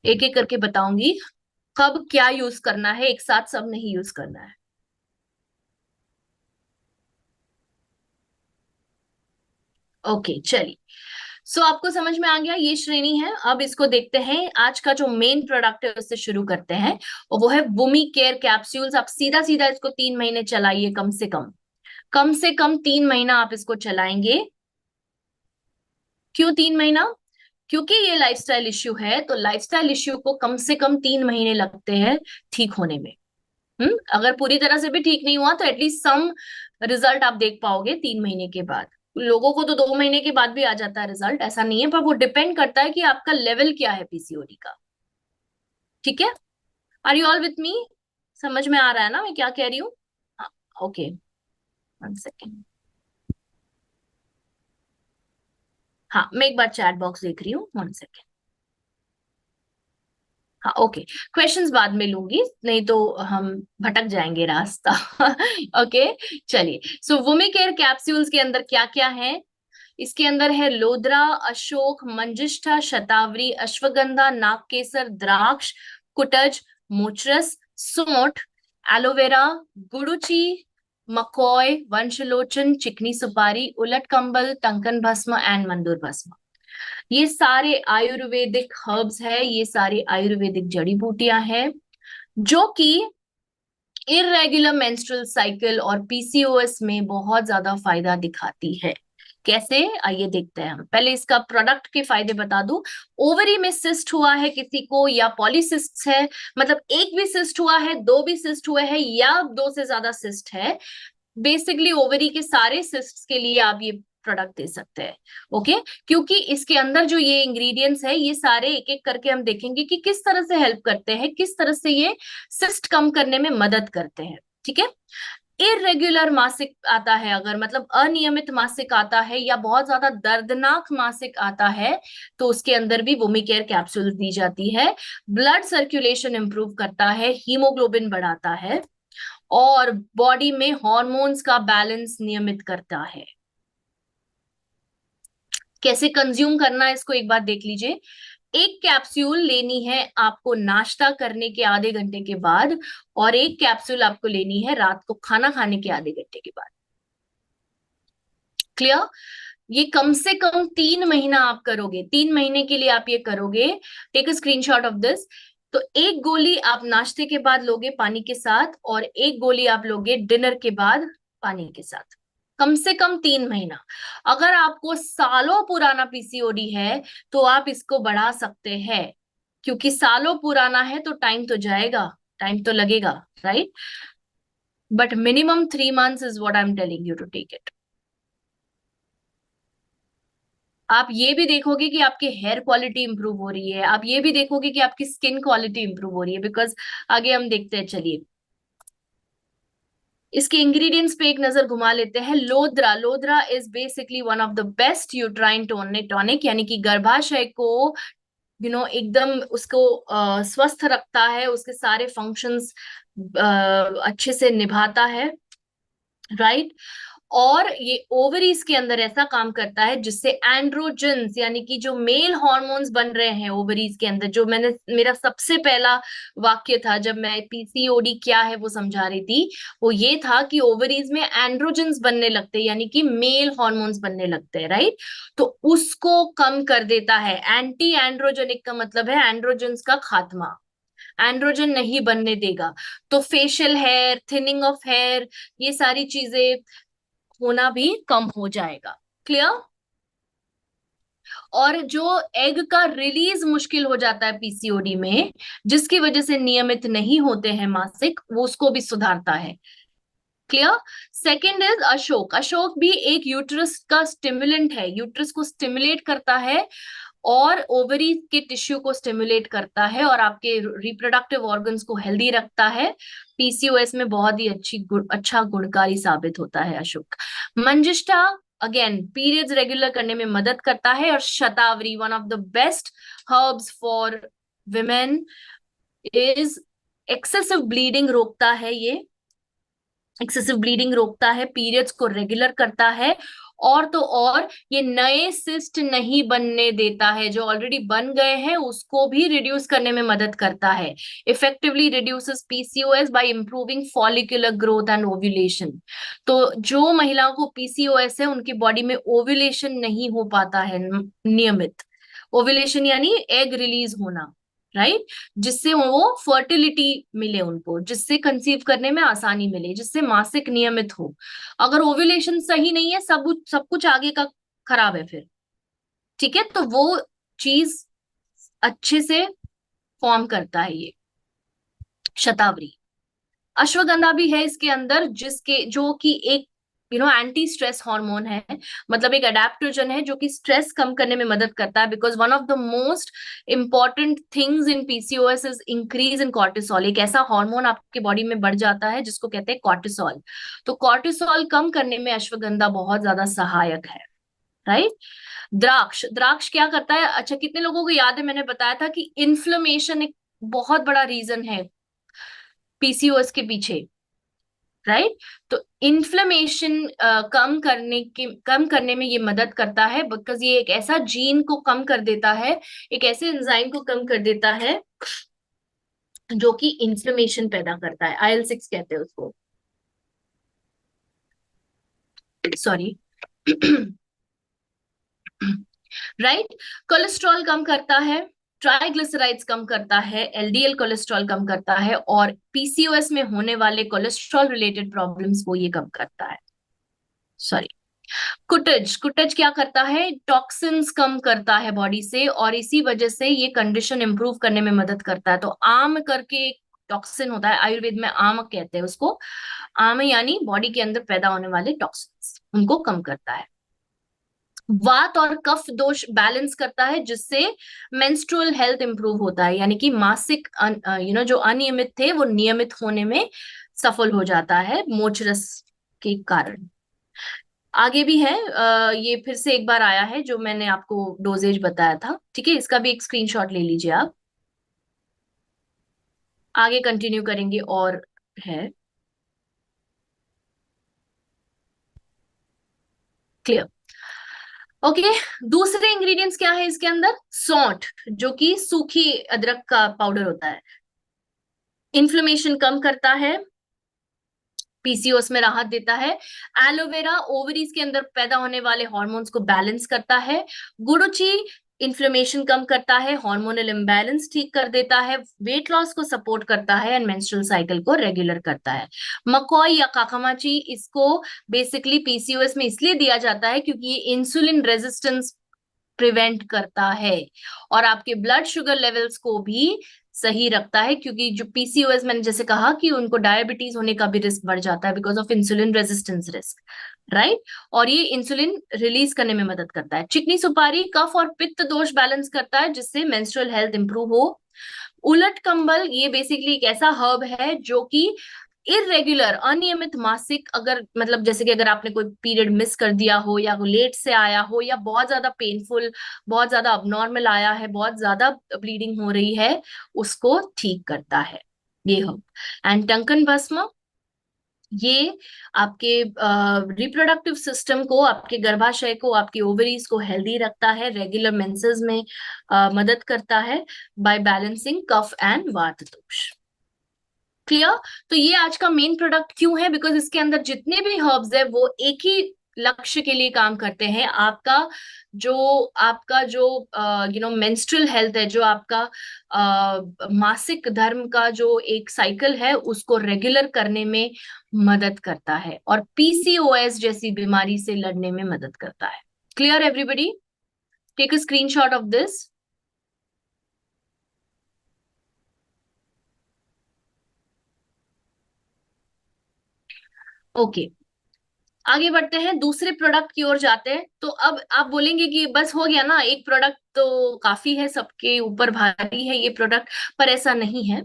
एक एक करके बताऊंगी कब क्या यूज करना है, एक साथ सब नहीं यूज करना है। ओके, चलिए। सो आपको समझ में आ गया, ये श्रेणी है। अब इसको देखते हैं, आज का जो मेन प्रोडक्ट है उससे शुरू करते हैं, और वो है वुमी केयर कैप्सूल्स। आप सीधा सीधा इसको 3 महीने चलाइए, कम से कम 3 महीना आप इसको चलाएंगे। क्यों 3 महीना? क्योंकि ये लाइफस्टाइल इश्यू है, तो लाइफस्टाइल इश्यू को कम से कम 3 महीने लगते हैं ठीक होने में। अगर पूरी तरह से भी ठीक नहीं हुआ तो एटलीस्ट सम रिजल्ट आप देख पाओगे 3 महीने के बाद। लोगों को तो 2 महीने के बाद भी आ जाता है रिजल्ट, ऐसा नहीं है, पर वो डिपेंड करता है कि आपका लेवल क्या है पीसीओडी का। ठीक है? Are you all with me? समझ में आ रहा है ना मैं क्या कह रही हूँ? हाँ, ओके, 1 सेकेंड। हाँ, मैं एक बार चैट बॉक्स देख रही हूँ, 1 सेकेंड। हाँ, ओके। क्वेश्चंस बाद में लूंगी, नहीं तो हम भटक जाएंगे रास्ता। ओके, चलिए। सो वुमी केयर कैप्सूल्स के अंदर क्या क्या है? इसके अंदर है लोदरा, अशोक, मंजिष्ठा, शतावरी, अश्वगंधा, नागकेसर, द्राक्ष, कुटज, मोचरस, सोंठ, एलोवेरा, गुड़ुची, मकॉय, वंशलोचन, चिकनी सुपारी, उलट कंबल, टंकन भस्म एंड मंदुर भस्म। ये सारे आयुर्वेदिक हर्ब्स है, ये सारी आयुर्वेदिक जड़ी बूटियां हैं जो कि इरेगुलर मेंस्ट्रुअल साइकिल और पीसीओएस में बहुत ज्यादा फायदा दिखाती है। कैसे, आइए देखते हैं हम। पहले इसका प्रोडक्ट के फायदे बता दूं। ओवरी में सिस्ट हुआ है किसी को, या पॉलीसिस्ट है, मतलब एक भी सिस्ट हुआ है, दो भी सिस्ट हुए हैं, या दो से ज्यादा सिस्ट है, बेसिकली ओवरी के सारे सिस्ट्स के लिए आप ये प्रोडक्ट दे सकते हैं। ओके, क्योंकि इसके अंदर जो ये इंग्रेडिएंट्स है, ये सारे एक एक करके हम देखेंगे कि किस तरह से हेल्प करते हैं, किस तरह से ये सिस्ट कम करने में मदद करते हैं। ठीक है। इरेगुलर मासिक आता है, अगर मतलब अनियमित मासिक आता है या बहुत ज्यादा दर्दनाक मासिक आता है, तो उसके अंदर भी वोमिकेयर कैप्सूल दी जाती है। ब्लड सर्कुलेशन इंप्रूव करता है, हीमोग्लोबिन बढ़ाता है, और बॉडी में हॉर्मोन्स का बैलेंस नियमित करता है। कैसे कंज्यूम करना है इसको एक बार देख लीजिए। एक कैप्सूल लेनी है आपको नाश्ता करने के आधे घंटे के बाद, और एक कैप्सूल आपको लेनी है रात को खाना खाने के आधे घंटे के बाद। क्लियर? ये कम से कम 3 महीना आप करोगे, 3 महीने के लिए आप ये करोगे। Take a screenshot of this. तो एक गोली आप नाश्ते के बाद लोगे पानी के साथ, और एक गोली आप लोगे डिनर के बाद पानी के साथ। कम से कम 3 महीना। अगर आपको सालों पुराना पीसीओडी है तो आप इसको बढ़ा सकते हैं, क्योंकि सालों पुराना है तो टाइम तो जाएगा, टाइम तो लगेगा, right? But minimum 3 months is what I am telling you to take it. आप ये भी देखोगे कि आपकी हेयर क्वालिटी इंप्रूव हो रही है, आप ये भी देखोगे कि आपकी स्किन क्वालिटी इंप्रूव हो रही है, बिकॉज आगे हम देखते हैं, चलिए इसके इंग्रेडिएंट्स पे एक नजर घुमा लेते हैं। Lodhra, Lodhra is basically one of the best uterine tonic, यानी कि गर्भाशय को एकदम उसको स्वस्थ रखता है, उसके सारे फंक्शंस अच्छे से निभाता है, राइट? और ये ओवरीज के अंदर ऐसा काम करता है जिससे एंड्रोजन्स, यानी कि जो मेल हॉर्मोन्स बन रहे हैं ओवरीज के अंदर, जो मेरा सबसे पहला वाक्य था जब मैं पीसीओडी क्या है वो समझा रही थी, वो ये था कि ओवरीज में एंड्रोजन्स बनने लगते हैं, यानी कि मेल हॉर्मोन्स बनने लगते हैं, राइट? तो उसको कम कर देता है। एंटी एंड्रोजेनिक का मतलब है एंड्रोजन्स का खात्मा, एंड्रोजन नहीं बनने देगा। तो facial hair, thinning of hair, ये सारी चीजें होना भी कम हो जाएगा। क्लियर? और जो एग का रिलीज मुश्किल हो जाता है पीसीओडी में, जिसकी वजह से नियमित नहीं होते हैं मासिक, वो उसको भी सुधारता है। Clear? Second is Ashok. Ashok भी एक यूट्रस का स्टिमुलेंट है, यूट्रस को स्टिमुलेट करता है, और ओवरी के टिश्यू को स्टिमुलेट करता है, और आपके रिप्रोडक्टिव ऑर्गन्स को हेल्दी रखता है। पीसीओएस में बहुत ही अच्छा गुणकारी साबित होता है Ashok. Manjistha again periods regular करने में मदद करता है। और Shatavari, one of the best herbs for women, is excessive bleeding रोकता है, ये एक्सेसिव ब्लीडिंग रोकता है, पीरियड्स को रेगुलर करता है, और तो और ये नए सिस्ट नहीं बनने देता है, जो ऑलरेडी बन गए हैं उसको भी रिड्यूस करने में मदद करता है। Effectively reduces PCOS by improving follicular growth and ovulation. तो जो महिलाओं को पीसीओएस है उनकी बॉडी में ओव्यूलेशन नहीं हो पाता है नियमित, ओव्यूलेशन यानी एग रिलीज होना, राइट? जिससे वो फर्टिलिटी मिले उनको, जिससे कंसीव करने में आसानी मिले, जिससे मासिक नियमित हो। अगर ओव्यूलेशन सही नहीं है, सब कुछ आगे का खराब है फिर। ठीक है, तो वो चीज अच्छे से फॉर्म करता है ये शतावरी। अश्वगंधा भी है इसके अंदर, जिसके जो कि एक एंटी स्ट्रेस हार्मोन है, मतलब एक अडेप्टोजन है जो कि स्ट्रेस कम करने में मदद करता है। Because one of the most important things in PCOS is increase in cortisol. एक ऐसा हार्मोन आपके बॉडी में बढ़ जाता है जिसको कहते हैं कॉर्टिसोल। तो कॉर्टिसोल कम करने में अश्वगंधा बहुत ज्यादा सहायक है, राइट? द्राक्ष, द्राक्ष क्या करता है? अच्छा, कितने लोगों को याद है मैंने बताया था कि इन्फ्लेमेशन एक बहुत बड़ा रीजन है पीसीओएस के पीछे, राइट? तो इन्फ्लेमेशन कम करने में ये मदद करता है, बिकॉज ये एक ऐसा जीन को कम कर देता है, एक ऐसे एंजाइम को कम कर देता है जो कि इन्फ्लेमेशन पैदा करता है। IL-6 कहते हैं उसको, सॉरी। राइट? कोलेस्ट्रॉल कम करता है, ट्राइग्लिसराइड्स कम करता है, एलडीएल कोलेस्ट्रॉल कम करता है, और पीसीओएस में होने वाले कोलेस्ट्रॉल रिलेटेड प्रॉब्लम्स को ये कम करता है। सॉरी, कुटज कुटज क्या करता है, टॉक्सिन्स कम करता है बॉडी से, और इसी वजह से ये कंडीशन इंप्रूव करने में मदद करता है। तो आम करके एक टॉक्सिन होता है, आयुर्वेद में आम कहते हैं उसको। आम यानी बॉडी के अंदर पैदा होने वाले टॉक्सिन्स, उनको कम करता है। वात और कफ दोष बैलेंस करता है, जिससे मेंस्ट्रुअल हेल्थ इंप्रूव होता है, यानी कि मासिक जो अनियमित थे वो नियमित होने में सफल हो जाता है मोचरस के कारण। आगे भी है, ये फिर से एक बार आया है जो मैंने आपको डोजेज बताया था, ठीक है, इसका भी एक स्क्रीनशॉट ले लीजिए आप। आगे कंटिन्यू करेंगे और है क्लियर। ओके, दूसरे इंग्रेडिएंट्स क्या है इसके अंदर, सौंठ, जो कि सूखी अदरक का पाउडर होता है, इन्फ्लेमेशन कम करता है, पीसीओएस में राहत देता है। एलोवेरा ओवरीज के अंदर पैदा होने वाले हार्मोन्स को बैलेंस करता है। गुड़ुचि इन्फ्लेमेशन कम करता है, हार्मोनल इम्बैलेंस ठीक कर देता है, वेट लॉस को सपोर्ट करता है, एंड मेंस्ट्रुअल साइकिल को रेगुलर करता है। मकॉय या काकामाची, इसको बेसिकली पीसीओएस में इसलिए दिया जाता है क्योंकि ये इंसुलिन रेजिस्टेंस प्रिवेंट करता है, और आपके ब्लड शुगर लेवल्स को भी सही रखता है, क्योंकि जो पीसीओएस, मैंने जैसे कहा कि उनको डायबिटीज होने का भी रिस्क बढ़ जाता है because of insulin resistance risk, right. और ये इंसुलिन रिलीज करने में मदद करता है। चिकनी सुपारी कफ और पित्त दोष बैलेंस करता है, जिससे मेंस्ट्रुअल हेल्थ इंप्रूव हो। उलट कंबल, ये बेसिकली एक ऐसा हर्ब है जो कि इरेगुलर अनियमित मासिक, अगर मतलब जैसे कि अगर आपने कोई पीरियड मिस कर दिया हो, या लेट से आया हो, या बहुत ज्यादा पेनफुल, बहुत ज्यादा अबनॉर्मल आया है, बहुत ज्यादा ब्लीडिंग हो रही है, उसको ठीक करता है ये हम। एंड टंकन भस्म, ये आपके रिप्रोडक्टिव सिस्टम को, आपके गर्भाशय को, आपकी ओवरीज को हेल्दी रखता है, रेगुलर मेंसेस में मदद करता है बाय बैलेंसिंग कफ एंड वात दोष। क्लियर। तो ये आज का मेन प्रोडक्ट क्यों है, बिकॉज इसके अंदर जितने भी हर्ब्स है वो एक ही लक्ष्य के लिए काम करते हैं। जो आपका जो मेंस्ट्रुअल हेल्थ है, जो आपका मासिक धर्म का जो एक साइकिल है, उसको रेगुलर करने में मदद करता है, और पीसीओएस जैसी बीमारी से लड़ने में मदद करता है। Clear everybody, take a screenshot of this. Okay, आगे बढ़ते हैं, दूसरे प्रोडक्ट की ओर जाते हैं। तो अब आप बोलेंगे कि बस हो गया ना, एक प्रोडक्ट तो काफी है, सबके ऊपर भारी है ये प्रोडक्ट, पर ऐसा नहीं है।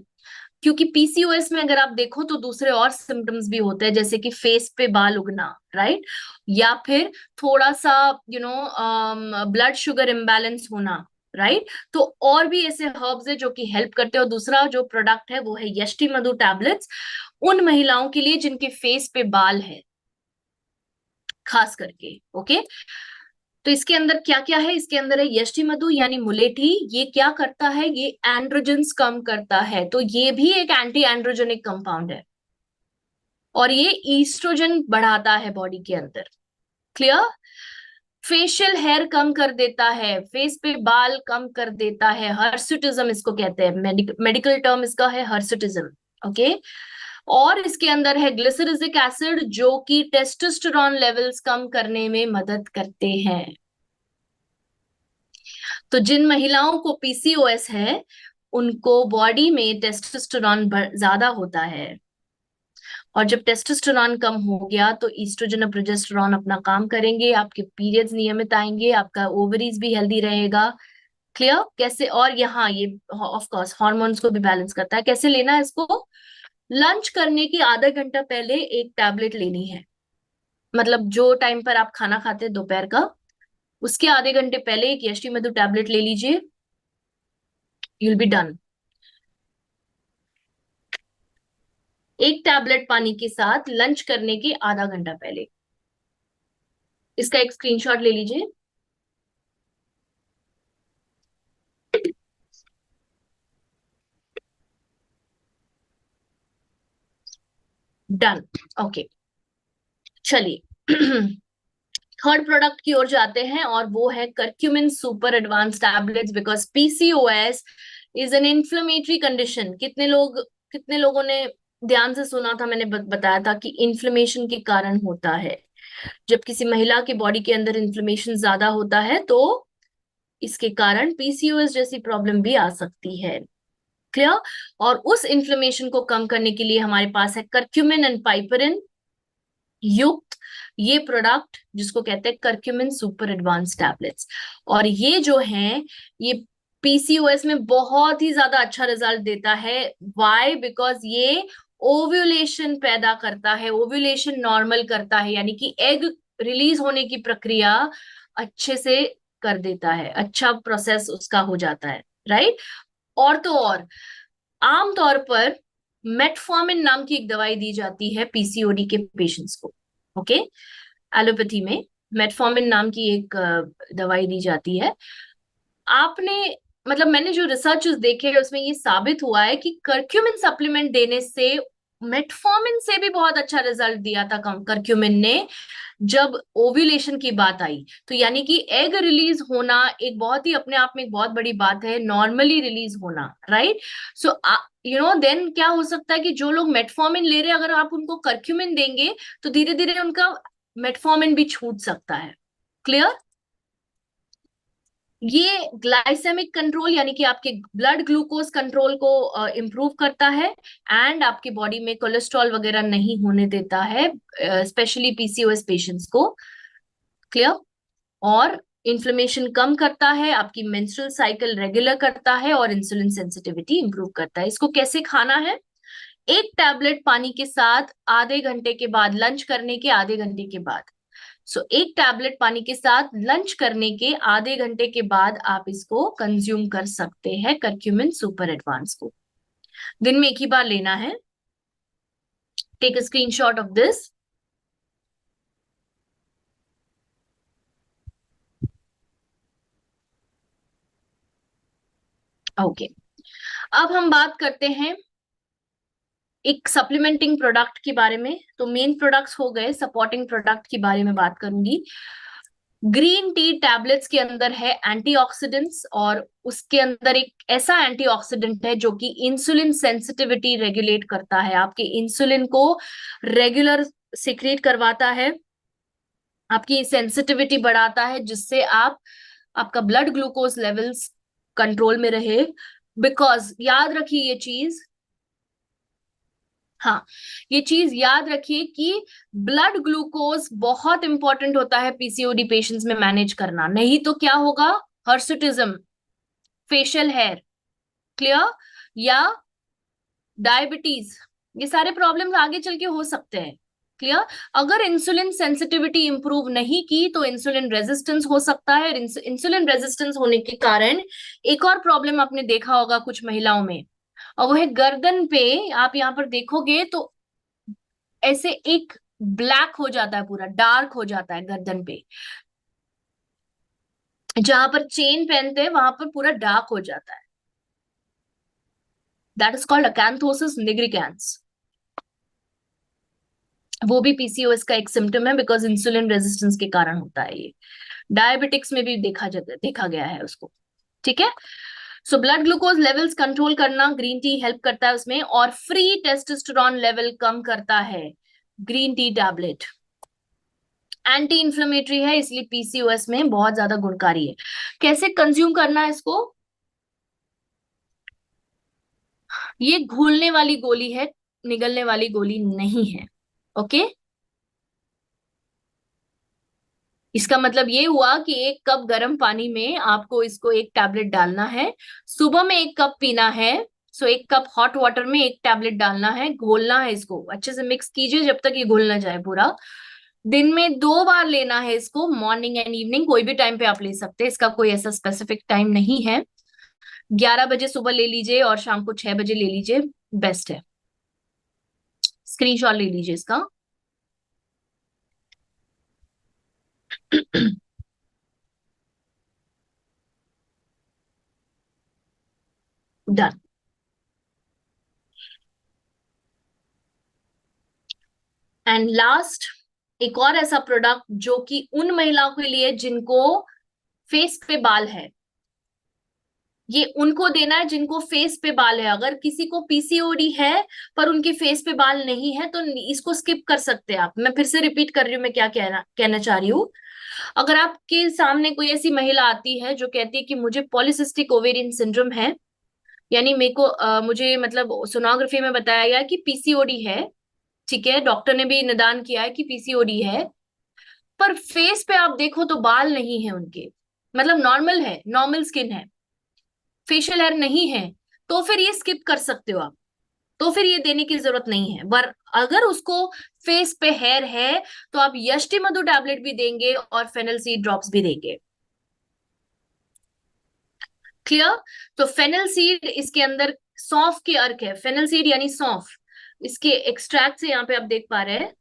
क्योंकि पीसीओएस में अगर आप देखो तो दूसरे और सिम्टम्स भी होते हैं, जैसे कि फेस पे बाल उगना, राइट, या फिर थोड़ा सा ब्लड शुगर इम्बैलेंस होना, राइट। तो और भी ऐसे हर्ब्स है जो कि हेल्प करते हैं। और दूसरा जो प्रोडक्ट है वो है यष्टि मधु टैबलेट्स, उन महिलाओं के लिए जिनके फेस पे बाल है खास करके। ओके, तो इसके अंदर क्या क्या है, इसके अंदर है यष्टि मधु यानी मुलेठी। ये क्या करता है, ये एंड्रोजन्स कम करता है, तो ये भी एक एंटी एंड्रोजेनिक कंपाउंड है, और ये ईस्ट्रोजन बढ़ाता है बॉडी के अंदर। क्लियर। फेशियल हेयर कम कर देता है, फेस पे बाल कम कर देता है, हर्सुटिज्म इसको कहते हैं, मेडिकल टर्म इसका है हर्सुटिज्म। ओके, और इसके अंदर है ग्लिसरिक एसिड, जो कि टेस्टोस्टेरोन लेवल्स कम करने में मदद करते हैं। तो जिन महिलाओं को पीसीओएस है, उनको बॉडी में टेस्टोस्टेरोन ज्यादा होता है, और जब टेस्टोस्टेरोन कम हो गया तो ईस्ट्रोजन और प्रोजेस्टेरोन अपना काम करेंगे, आपके पीरियड्स नियमित आएंगे, आपका ओवरीज भी हेल्दी रहेगा। क्लियर कैसे। और यहाँ ये ऑफ कोर्स हार्मोन्स को भी बैलेंस करता है। कैसे लेना है इसको, लंच करने की आधा घंटा पहले एक टैबलेट लेनी है, मतलब जो टाइम पर आप खाना खाते हैं दोपहर का, उसके आधे घंटे पहले एक यष्टि मधु टैबलेट ले लीजिए, यू विल बी डन। एक टैबलेट पानी के साथ लंच करने के आधा घंटा पहले, इसका एक स्क्रीनशॉट ले लीजिए। डन। ओके, चलिए थर्ड प्रोडक्ट की ओर जाते हैं और वो है curcumin super advance tablets, because PCOS is an inflammatory condition. कितने लोगों ने ध्यान से सुना था, मैंने बताया था कि इन्फ्लेमेशन के कारण होता है। जब किसी महिला की बॉडी के अंदर इन्फ्लेमेशन ज्यादा होता है तो इसके कारण पीसीओएस जैसी प्रॉब्लम भी आ सकती है। क्लियर? और उस इन्फ्लेमेशन को कम करने के लिए हमारे पास है करक्यूमिन एंड पाइपरिन युक्त ये प्रोडक्ट, जिसको कहते हैं करक्यूमिन सुपर एडवांस टैबलेट्स। और ये जो है, ये पीसीओएस में बहुत ही ज्यादा अच्छा रिजल्ट देता है। व्हाई? बिकॉज ये ओव्यूलेशन पैदा करता है, ओव्यूलेशन नॉर्मल करता है, यानी कि एग रिलीज होने की प्रक्रिया अच्छे से कर देता है, अच्छा प्रोसेस उसका हो जाता है। राइट? और तो और आमतौर पर मेटफॉर्मिन नाम की एक दवाई दी जाती है पीसीओडी के पेशेंट्स को। ओके? एलोपैथी में मेटफॉर्मिन नाम की एक दवाई दी जाती है। आपने मतलब मैंने जो रिसर्चेस देखे हैं उसमें ये साबित हुआ है कि करक्यूमिन सप्लीमेंट देने से मेटफॉर्मिन से भी बहुत अच्छा रिजल्ट दिया था करक्यूमिन ने, जब ओव्यूलेशन की बात आई। तो यानी कि एग रिलीज होना एक बहुत ही अपने आप में एक बहुत बड़ी बात है, नॉर्मली रिलीज होना। राइट? सो देन क्या हो सकता है कि जो लोग मेटफॉर्मिन ले रहे हैं, अगर आप उनको करक्यूमिन देंगे तो धीरे धीरे उनका मेटफॉर्मिन भी छूट सकता है। क्लियर? ये ग्लाइसेमिक कंट्रोल यानी कि आपके ब्लड ग्लूकोज कंट्रोल को इम्प्रूव करता है, एंड आपकी बॉडी में कोलेस्ट्रॉल वगैरह नहीं होने देता है, स्पेशली पीसीओएस पेशेंट्स को। क्लियर? और इन्फ्लेमेशन कम करता है, आपकी मेंस्ट्रुअल साइकिल रेगुलर करता है, और इंसुलिन सेंसिटिविटी इंप्रूव करता है। इसको कैसे खाना है? एक टैबलेट पानी के साथ आधे घंटे के बाद, लंच करने के आधे घंटे के बाद। एक टैबलेट पानी के साथ लंच करने के आधे घंटे के बाद आप इसको कंज्यूम कर सकते हैं, करक्यूमिन सुपर एडवांस को। दिन में एक ही बार लेना है। Take a screenshot of this. Okay, अब हम बात करते हैं एक सप्लीमेंटिंग प्रोडक्ट के बारे में। तो मेन प्रोडक्ट्स हो गए, सपोर्टिंग प्रोडक्ट के बारे में बात करूंगी। ग्रीन टी टैबलेट्स के अंदर है एंटीऑक्सीडेंट्स, और उसके अंदर एक ऐसा एंटीऑक्सीडेंट है जो कि इंसुलिन सेंसिटिविटी रेगुलेट करता है, आपके इंसुलिन को रेगुलर सिक्रीट करवाता है, आपकी सेंसिटिविटी बढ़ाता है, जिससे आपका ब्लड ग्लूकोज लेवल्स कंट्रोल में रहे। बिकॉज याद रखिए ये चीज, हाँ, ये चीज याद रखिए कि ब्लड ग्लूकोज बहुत इंपॉर्टेंट होता है पीसीओडी पेशेंट्स में मैनेज करना, नहीं तो क्या होगा? हर्सुटिज्म, फेशियल हेयर, क्लियर, या डायबिटीज, ये सारे प्रॉब्लम्स आगे चल के हो सकते हैं। क्लियर? अगर इंसुलिन सेंसिटिविटी इंप्रूव नहीं की तो इंसुलिन रेजिस्टेंस हो सकता है। इंसुलिन रेजिस्टेंस होने के कारण एक और प्रॉब्लम आपने देखा होगा कुछ महिलाओं में, और वो है गर्दन पे। आप यहाँ पर देखोगे तो ऐसे एक ब्लैक हो जाता है, पूरा डार्क हो जाता है गर्दन पे, जहां पर चेन पहनते हैं वहां पर पूरा डार्क हो जाता है। That is called acanthosis nigricans. वो भी पीसीओएस का एक सिम्टम है, बिकॉज इंसुलिन रेजिस्टेंस के कारण होता है ये। डायबिटिक्स में भी देखा गया है उसको। ठीक है? So blood glucose levels control करना ग्रीन टी हेल्प करता है उसमें, और फ्री टेस्टोस्टेरोन लेवल कम करता है green tea tablet. Anti inflammatory है, इसलिए पीसीओएस में बहुत ज्यादा गुणकारी है। कैसे कंज्यूम करना है इसको? ये घुलने वाली गोली है, निगलने वाली गोली नहीं है। ओके? इसका मतलब ये हुआ कि एक कप गर्म पानी में आपको इसको एक टैबलेट डालना है, सुबह में एक कप पीना है। एक कप हॉट वाटर में एक टैबलेट डालना है, घोलना है, इसको अच्छे से मिक्स कीजिए जब तक ये घुल ना जाए पूरा। दिन में 2 बार लेना है इसको, मॉर्निंग एंड इवनिंग, कोई भी टाइम पे आप ले सकते हैं, इसका कोई ऐसा स्पेसिफिक टाइम नहीं है। 11 बजे सुबह ले लीजिए और शाम को 6 बजे ले लीजिए, बेस्ट है। स्क्रीनशॉट ले लीजिए इसका। डन। एंड लास्ट, एक और ऐसा प्रोडक्ट जो कि उन महिलाओं के लिए जिनको फेस पे बाल है, ये उनको देना है जिनको फेस पे बाल है। अगर किसी को पीसीओडी है पर उनके फेस पे बाल नहीं है तो इसको स्किप कर सकते हैं आप। मैं फिर से रिपीट कर रही हूँ मैं क्या कहना चाह रही हूँ। अगर आपके सामने कोई ऐसी महिला आती है जो कहती है कि मुझे पॉलिसिस्टिक ओवेरियन सिंड्रोम है, यानी मेरे को मुझे मतलब सोनोग्राफी में बताया गया कि पीसीओडी है, ठीक है, डॉक्टर ने भी निदान किया है कि पीसीओडी है, पर फेस पे आप देखो तो बाल नहीं है उनके, मतलब नॉर्मल है, नॉर्मल स्किन है, फेशियल हेयर नहीं है, तो फिर ये स्किप कर सकते हो आप, तो फिर ये देने की जरूरत नहीं है। पर अगर उसको फेस पे हेयर है तो आप यष्टि मधु टैबलेट भी देंगे और फेनल सीड ड्रॉप्स भी देंगे। क्लियर? तो फेनल सीड इसके अंदर सौंफ के अर्क है, फेनल सीड यानी सौंफ, इसके एक्सट्रैक्ट से यहाँ पे आप देख पा रहे हैं,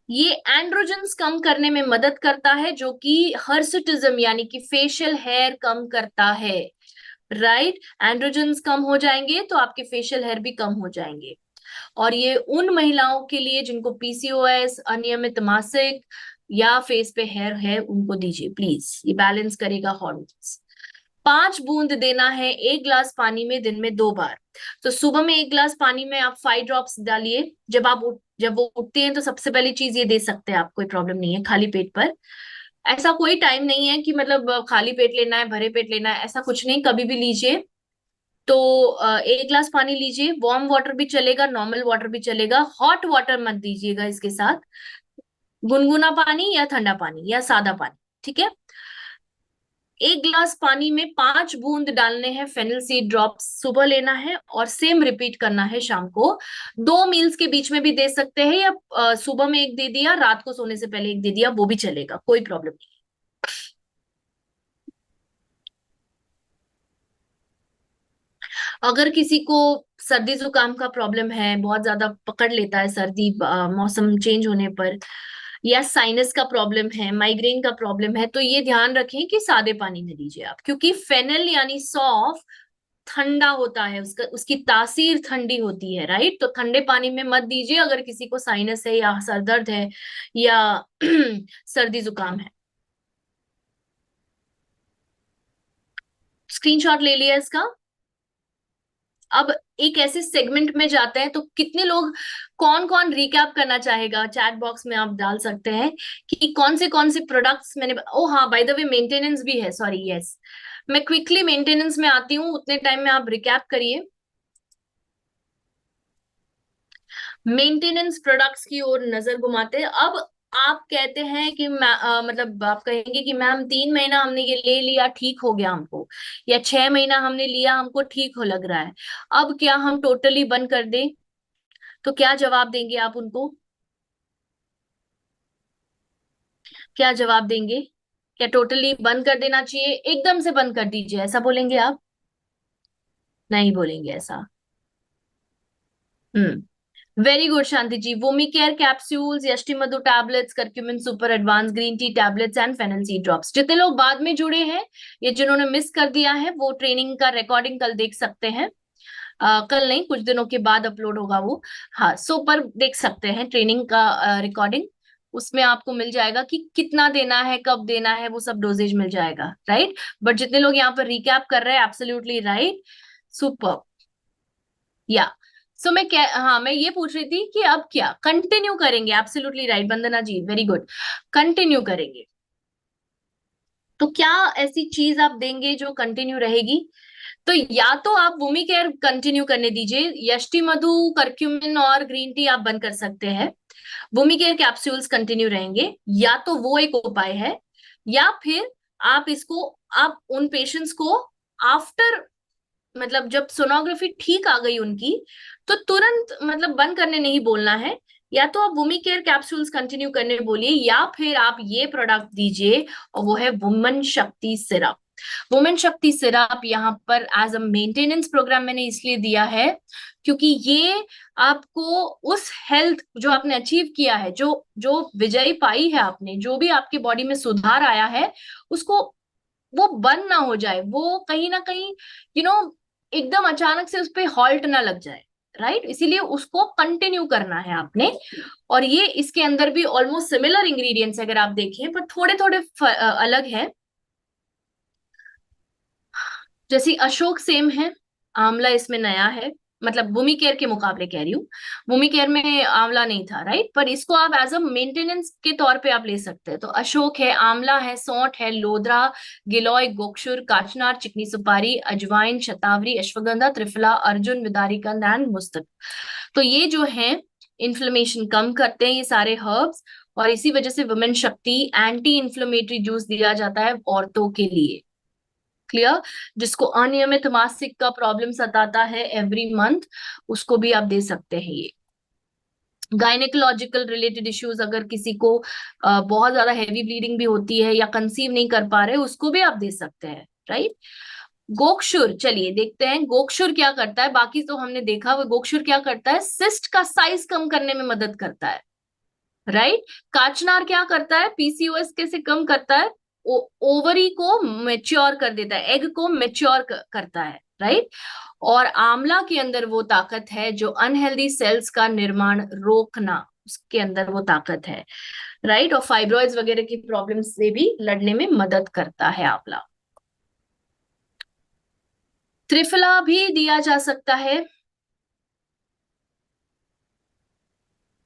ये एंड्रोजन्स कम करने में मदद करता है, जो कि हर्सुटिज्म यानी कि फेशियल हेयर कम करता है। राइट, एंड्रोजन्स कम हो जाएंगे तो आपके फेशियल हेयर भी कम हो जाएंगे। और ये उन महिलाओं के लिए जिनको पीसीओएस, अनियमित मासिक या फेस पे हेयर है उनको दीजिए प्लीज, ये बैलेंस करेगा हॉर्मोन्स। 5 बूंद देना है 1 गिलास पानी में दिन में 2 बार। तो सुबह में 1 गिलास पानी में आप 5 ड्रॉप्स डालिए, जब वो उठते हैं तो सबसे पहली चीज ये दे सकते हैं आप, कोई प्रॉब्लम नहीं है खाली पेट पर। ऐसा कोई टाइम नहीं है कि मतलब खाली पेट लेना है, भरे पेट लेना है, ऐसा कुछ नहीं, कभी भी लीजिए। तो 1 गिलास पानी लीजिए, वार्म वाटर भी चलेगा, नॉर्मल वाटर भी चलेगा, हॉट वाटर मत दीजिएगा इसके साथ, गुनगुना पानी या ठंडा पानी या सादा पानी, ठीक है। 1 गिलास पानी में 5 बूंद डालने हैं फेनल सीड ड्रॉप्स, सुबह लेना है और सेम रिपीट करना है शाम को। 2 मील्स के बीच में भी दे सकते हैं, या सुबह में एक दे दिया, रात को सोने से पहले एक दे दिया, वो भी चलेगा, कोई प्रॉब्लम नहीं। अगर किसी को सर्दी जुकाम का प्रॉब्लम है, बहुत ज्यादा पकड़ लेता है सर्दी मौसम चेंज होने पर, या साइनस का प्रॉब्लम है, माइग्रेन का प्रॉब्लम है, तो ये ध्यान रखें कि सादे पानी में दीजिए आप, क्योंकि फेनल यानी सौंफ ठंडा होता है, उसका उसकी तासीर ठंडी होती है। राइट, तो ठंडे पानी में मत दीजिए अगर किसी को साइनस है या सर दर्द है या सर्दी जुकाम है। स्क्रीनशॉट ले लिया इसका। अब एक ऐसे सेगमेंट में जाते हैं, तो कितने लोग, कौन कौन रिकैप करना चाहेगा, चैट बॉक्स में आप डाल सकते हैं कि कौन से प्रोडक्ट्स मैंने, ओ हाँ बाय द वे मेंटेनेंस भी है, सॉरी, यस, मैं क्विकली मेंटेनेंस में आती हूँ, उतने टाइम में आप रिकैप करिए। मेंटेनेंस प्रोडक्ट्स की ओर नजर घुमाते हैं। अब आप कहते हैं कि मतलब आप कहेंगे कि मैम 3 महीना हमने ये ले लिया, ठीक हो गया हमको, या 6 महीना हमने लिया, हमको ठीक हो लग रहा है, अब क्या हम टोटली बंद कर दें? तो क्या जवाब देंगे आप उनको? क्या जवाब देंगे? क्या टोटली बंद कर देना चाहिए, एकदम से बंद कर दीजिए, ऐसा बोलेंगे आप? नहीं बोलेंगे ऐसा। Very good Shanti ji. Womi care capsules, Yashti madhu tablets, curcumin super advance green tea tablets and fennel seed drops. जितने लोग बाद में जुड़े हैं या जिन्होंने मिस कर दिया है, वो ट्रेनिंग का रिकॉर्डिंग कल देख सकते हैं। कल नहीं, कुछ दिनों के बाद अपलोड होगा वो। हाँ, सो पर देख सकते हैं ट्रेनिंग का रिकॉर्डिंग, उसमें आपको मिल जाएगा कि कितना देना है, कब देना है, वो सब डोजेज मिल जाएगा। राइट, बट जितने लोग यहाँ पर रिकैप कर रहे हैं, एब्सोल्युटली राइट, सुपर। या सो मैं क्या, हाँ मैं ये पूछ रही थी कि अब क्या कंटिन्यू करेंगे? एब्सोल्युटली राइट वंदना जी, वेरी गुड, कंटिन्यू करेंगे। तो क्या ऐसी चीज आप देंगे जो कंटिन्यू रहेगी? तो या तो आप वूमी केयर कंटिन्यू करने दीजिए, यष्टि मधु, करक्यूमिन और ग्रीन टी आप बंद कर सकते हैं, वूमी केयर कैप्सूल्स कंटिन्यू रहेंगे, या तो वो एक उपाय है, या फिर आप इसको, आप उन पेशेंट्स को आफ्टर, मतलब जब सोनोग्राफी ठीक आ गई उनकी, तो तुरंत मतलब बंद करने नहीं बोलना है, या तो आप वुमी केयर कैप्सूल्स कंटिन्यू करने बोलिए, या फिर आप ये प्रोडक्ट दीजिए, और वो है वुमन शक्ति सिरप। वुमेन शक्ति सिरप यहाँ पर एज अ मेंटेनेंस प्रोग्राम मैंने इसलिए दिया है क्योंकि ये आपको उस हेल्थ जो आपने अचीव किया है, जो जो विजय पाई है आपने, जो भी आपके बॉडी में सुधार आया है, उसको वो बंद ना हो जाए, वो कहीं ना कहीं, यू नो, एकदम अचानक से उस पे हॉल्ट ना लग जाए। राइट, इसीलिए उसको कंटिन्यू करना है आपने। और ये इसके अंदर भी ऑलमोस्ट सिमिलर इंग्रेडिएंट्स अगर आप देखें, पर थोड़े थोड़े अलग है। जैसे अशोक सेम है, आंवला इसमें नया है, मतलब भूमि केयर के मुकाबले कह रही हूँ, भूमि केयर में आंवला नहीं था, राइट, पर इसको आप एज अ मेंटेनेंस के तौर पे आप ले सकते हैं। तो अशोक है, आंवला है, सौंठ है, लोधरा, गिलोय, गोक्षुर, काचनार, चिकनी सुपारी, अजवाइन, शतावरी, अश्वगंधा, त्रिफला, अर्जुन, विदारीकंद एंड मुस्तक। तो ये जो है इन्फ्लेमेशन कम करते हैं ये सारे हर्ब्स, और इसी वजह से वुमेन शक्ति एंटी इन्फ्लेमेटरी जूस दिया जाता है औरतों के लिए। क्लियर? जिसको अनियमित मासिक का प्रॉब्लम सताता है एवरी मंथ, उसको भी आप दे सकते हैं ये। गायनेकोलॉजिकल रिलेटेड इश्यूज, अगर किसी को बहुत ज्यादा हैवी ब्लीडिंग भी होती है या कंसीव नहीं कर पा रहे, उसको भी आप दे सकते हैं, राइट। गोक्षुर, चलिए देखते हैं गोक्षुर क्या करता है। बाकी तो हमने देखा, वो गोक्षुर क्या करता है, सिस्ट का साइज कम करने में मदद करता है, राइट। काचनार क्या करता है, पीसीओएस कैसे कम करता है, ओवरी को मेच्योर कर देता है, एग को मेच्योर करता है, राइट। और आंवला के अंदर वो ताकत है जो अनहेल्दी सेल्स का निर्माण रोकना, उसके अंदर वो ताकत है, राइट। और फाइब्रॉइड्स वगैरह की प्रॉब्लम से भी लड़ने में मदद करता है आंवला। त्रिफला भी दिया जा सकता है।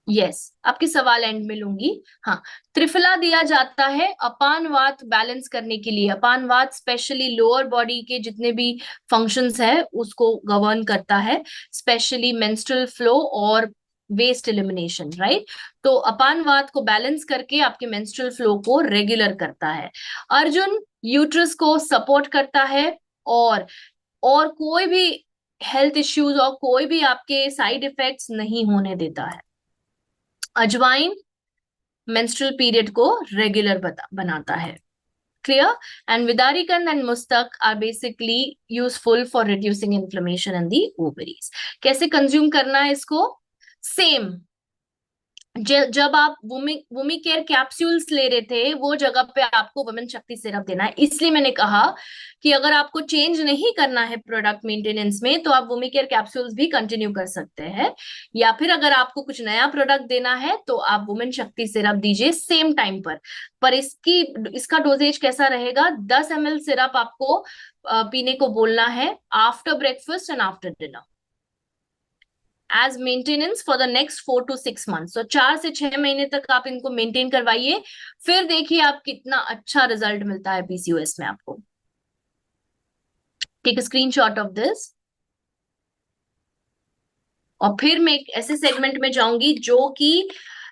यस, आपके सवाल एंड में लूंगी। हाँ, त्रिफला दिया जाता है अपान वात बैलेंस करने के लिए। अपान वात स्पेशली लोअर बॉडी के जितने भी फंक्शंस है उसको गवर्न करता है, स्पेशली मेंस्ट्रुअल फ्लो और वेस्ट एलिमिनेशन, राइट। तो अपान वात को बैलेंस करके आपके मेंस्ट्रुअल फ्लो को रेगुलर करता है। अर्जुन यूट्रस को सपोर्ट करता है, और कोई भी हेल्थ इश्यूज और कोई भी आपके साइड इफेक्ट्स नहीं होने देता है। अजवाइन मेंस्ट्रुअल पीरियड को रेगुलर बनाता है। Clear? And Vidarikand and Mustak are basically useful for reducing inflammation in the ovaries. कैसे कंज्यूम करना है इसको? सेम, जब आप वुमी केयर कैप्सूल्स ले रहे थे वो जगह पे आपको वुमेन शक्ति सिरप देना है। इसलिए मैंने कहा कि अगर आपको चेंज नहीं करना है प्रोडक्ट मेंटेनेंस में, तो आप वुमी केयर कैप्सूल्स भी कंटिन्यू कर सकते हैं, या फिर अगर आपको कुछ नया प्रोडक्ट देना है तो आप वुमेन शक्ति सिरप दीजिए सेम टाइम पर इसका डोजेज कैसा रहेगा? 10 ml सिरप आपको पीने को बोलना है after breakfast and after dinner, as maintenance for the next 4 to 6 months। तो 4 से 6 महीने तक आप इनको मेंटेन करवाइए, फिर देखिए आप कितना अच्छा रिजल्ट मिलता है पीसीओएस में आपको। Take a screenshot of this. और फिर मैं एक ऐसे सेगमेंट में जाऊंगी जो कि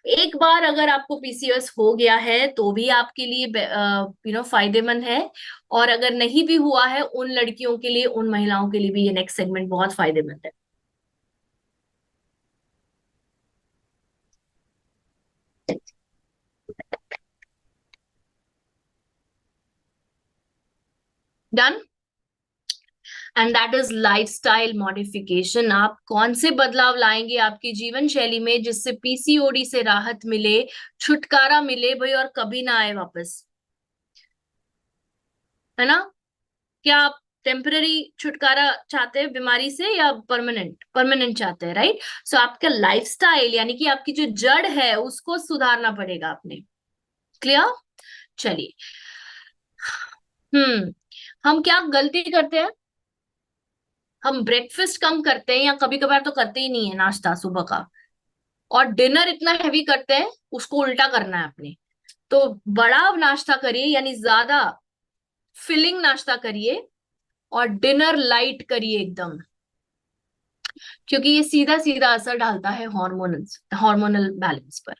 एक बार अगर आपको पीसीओएस हो गया है तो भी आपके लिए फायदेमंद है, और अगर नहीं भी हुआ है उन लड़कियों के लिए, उन महिलाओं के लिए भी ये नेक्स्ट सेगमेंट बहुत फायदेमंद है। Done. And that is lifestyle modification. आप कौन से बदलाव लाएंगे आपकी जीवन शैली में जिससे पीसीओडी से राहत मिले, छुटकारा मिले भाई, और कभी ना आए वापस, है ना? क्या आप टेम्पररी छुटकारा चाहते हैं बीमारी से, या परमानेंट? परमानेंट चाहते हैं, राइट। सो आपका लाइफस्टाइल यानी कि आपकी जो जड़ है उसको सुधारना पड़ेगा आपने। क्लियर? चलिए। हम क्या गलती करते हैं? हम ब्रेकफास्ट कम करते हैं, या कभी कभार तो करते ही नहीं है नाश्ता सुबह का, और डिनर इतना हैवी करते हैं, उसको उल्टा करना है अपने। तो बड़ा नाश्ता करिए, यानी ज्यादा फिलिंग नाश्ता करिए, और डिनर लाइट करिए एकदम, क्योंकि ये सीधा सीधा असर डालता है हार्मोनल बैलेंस पर।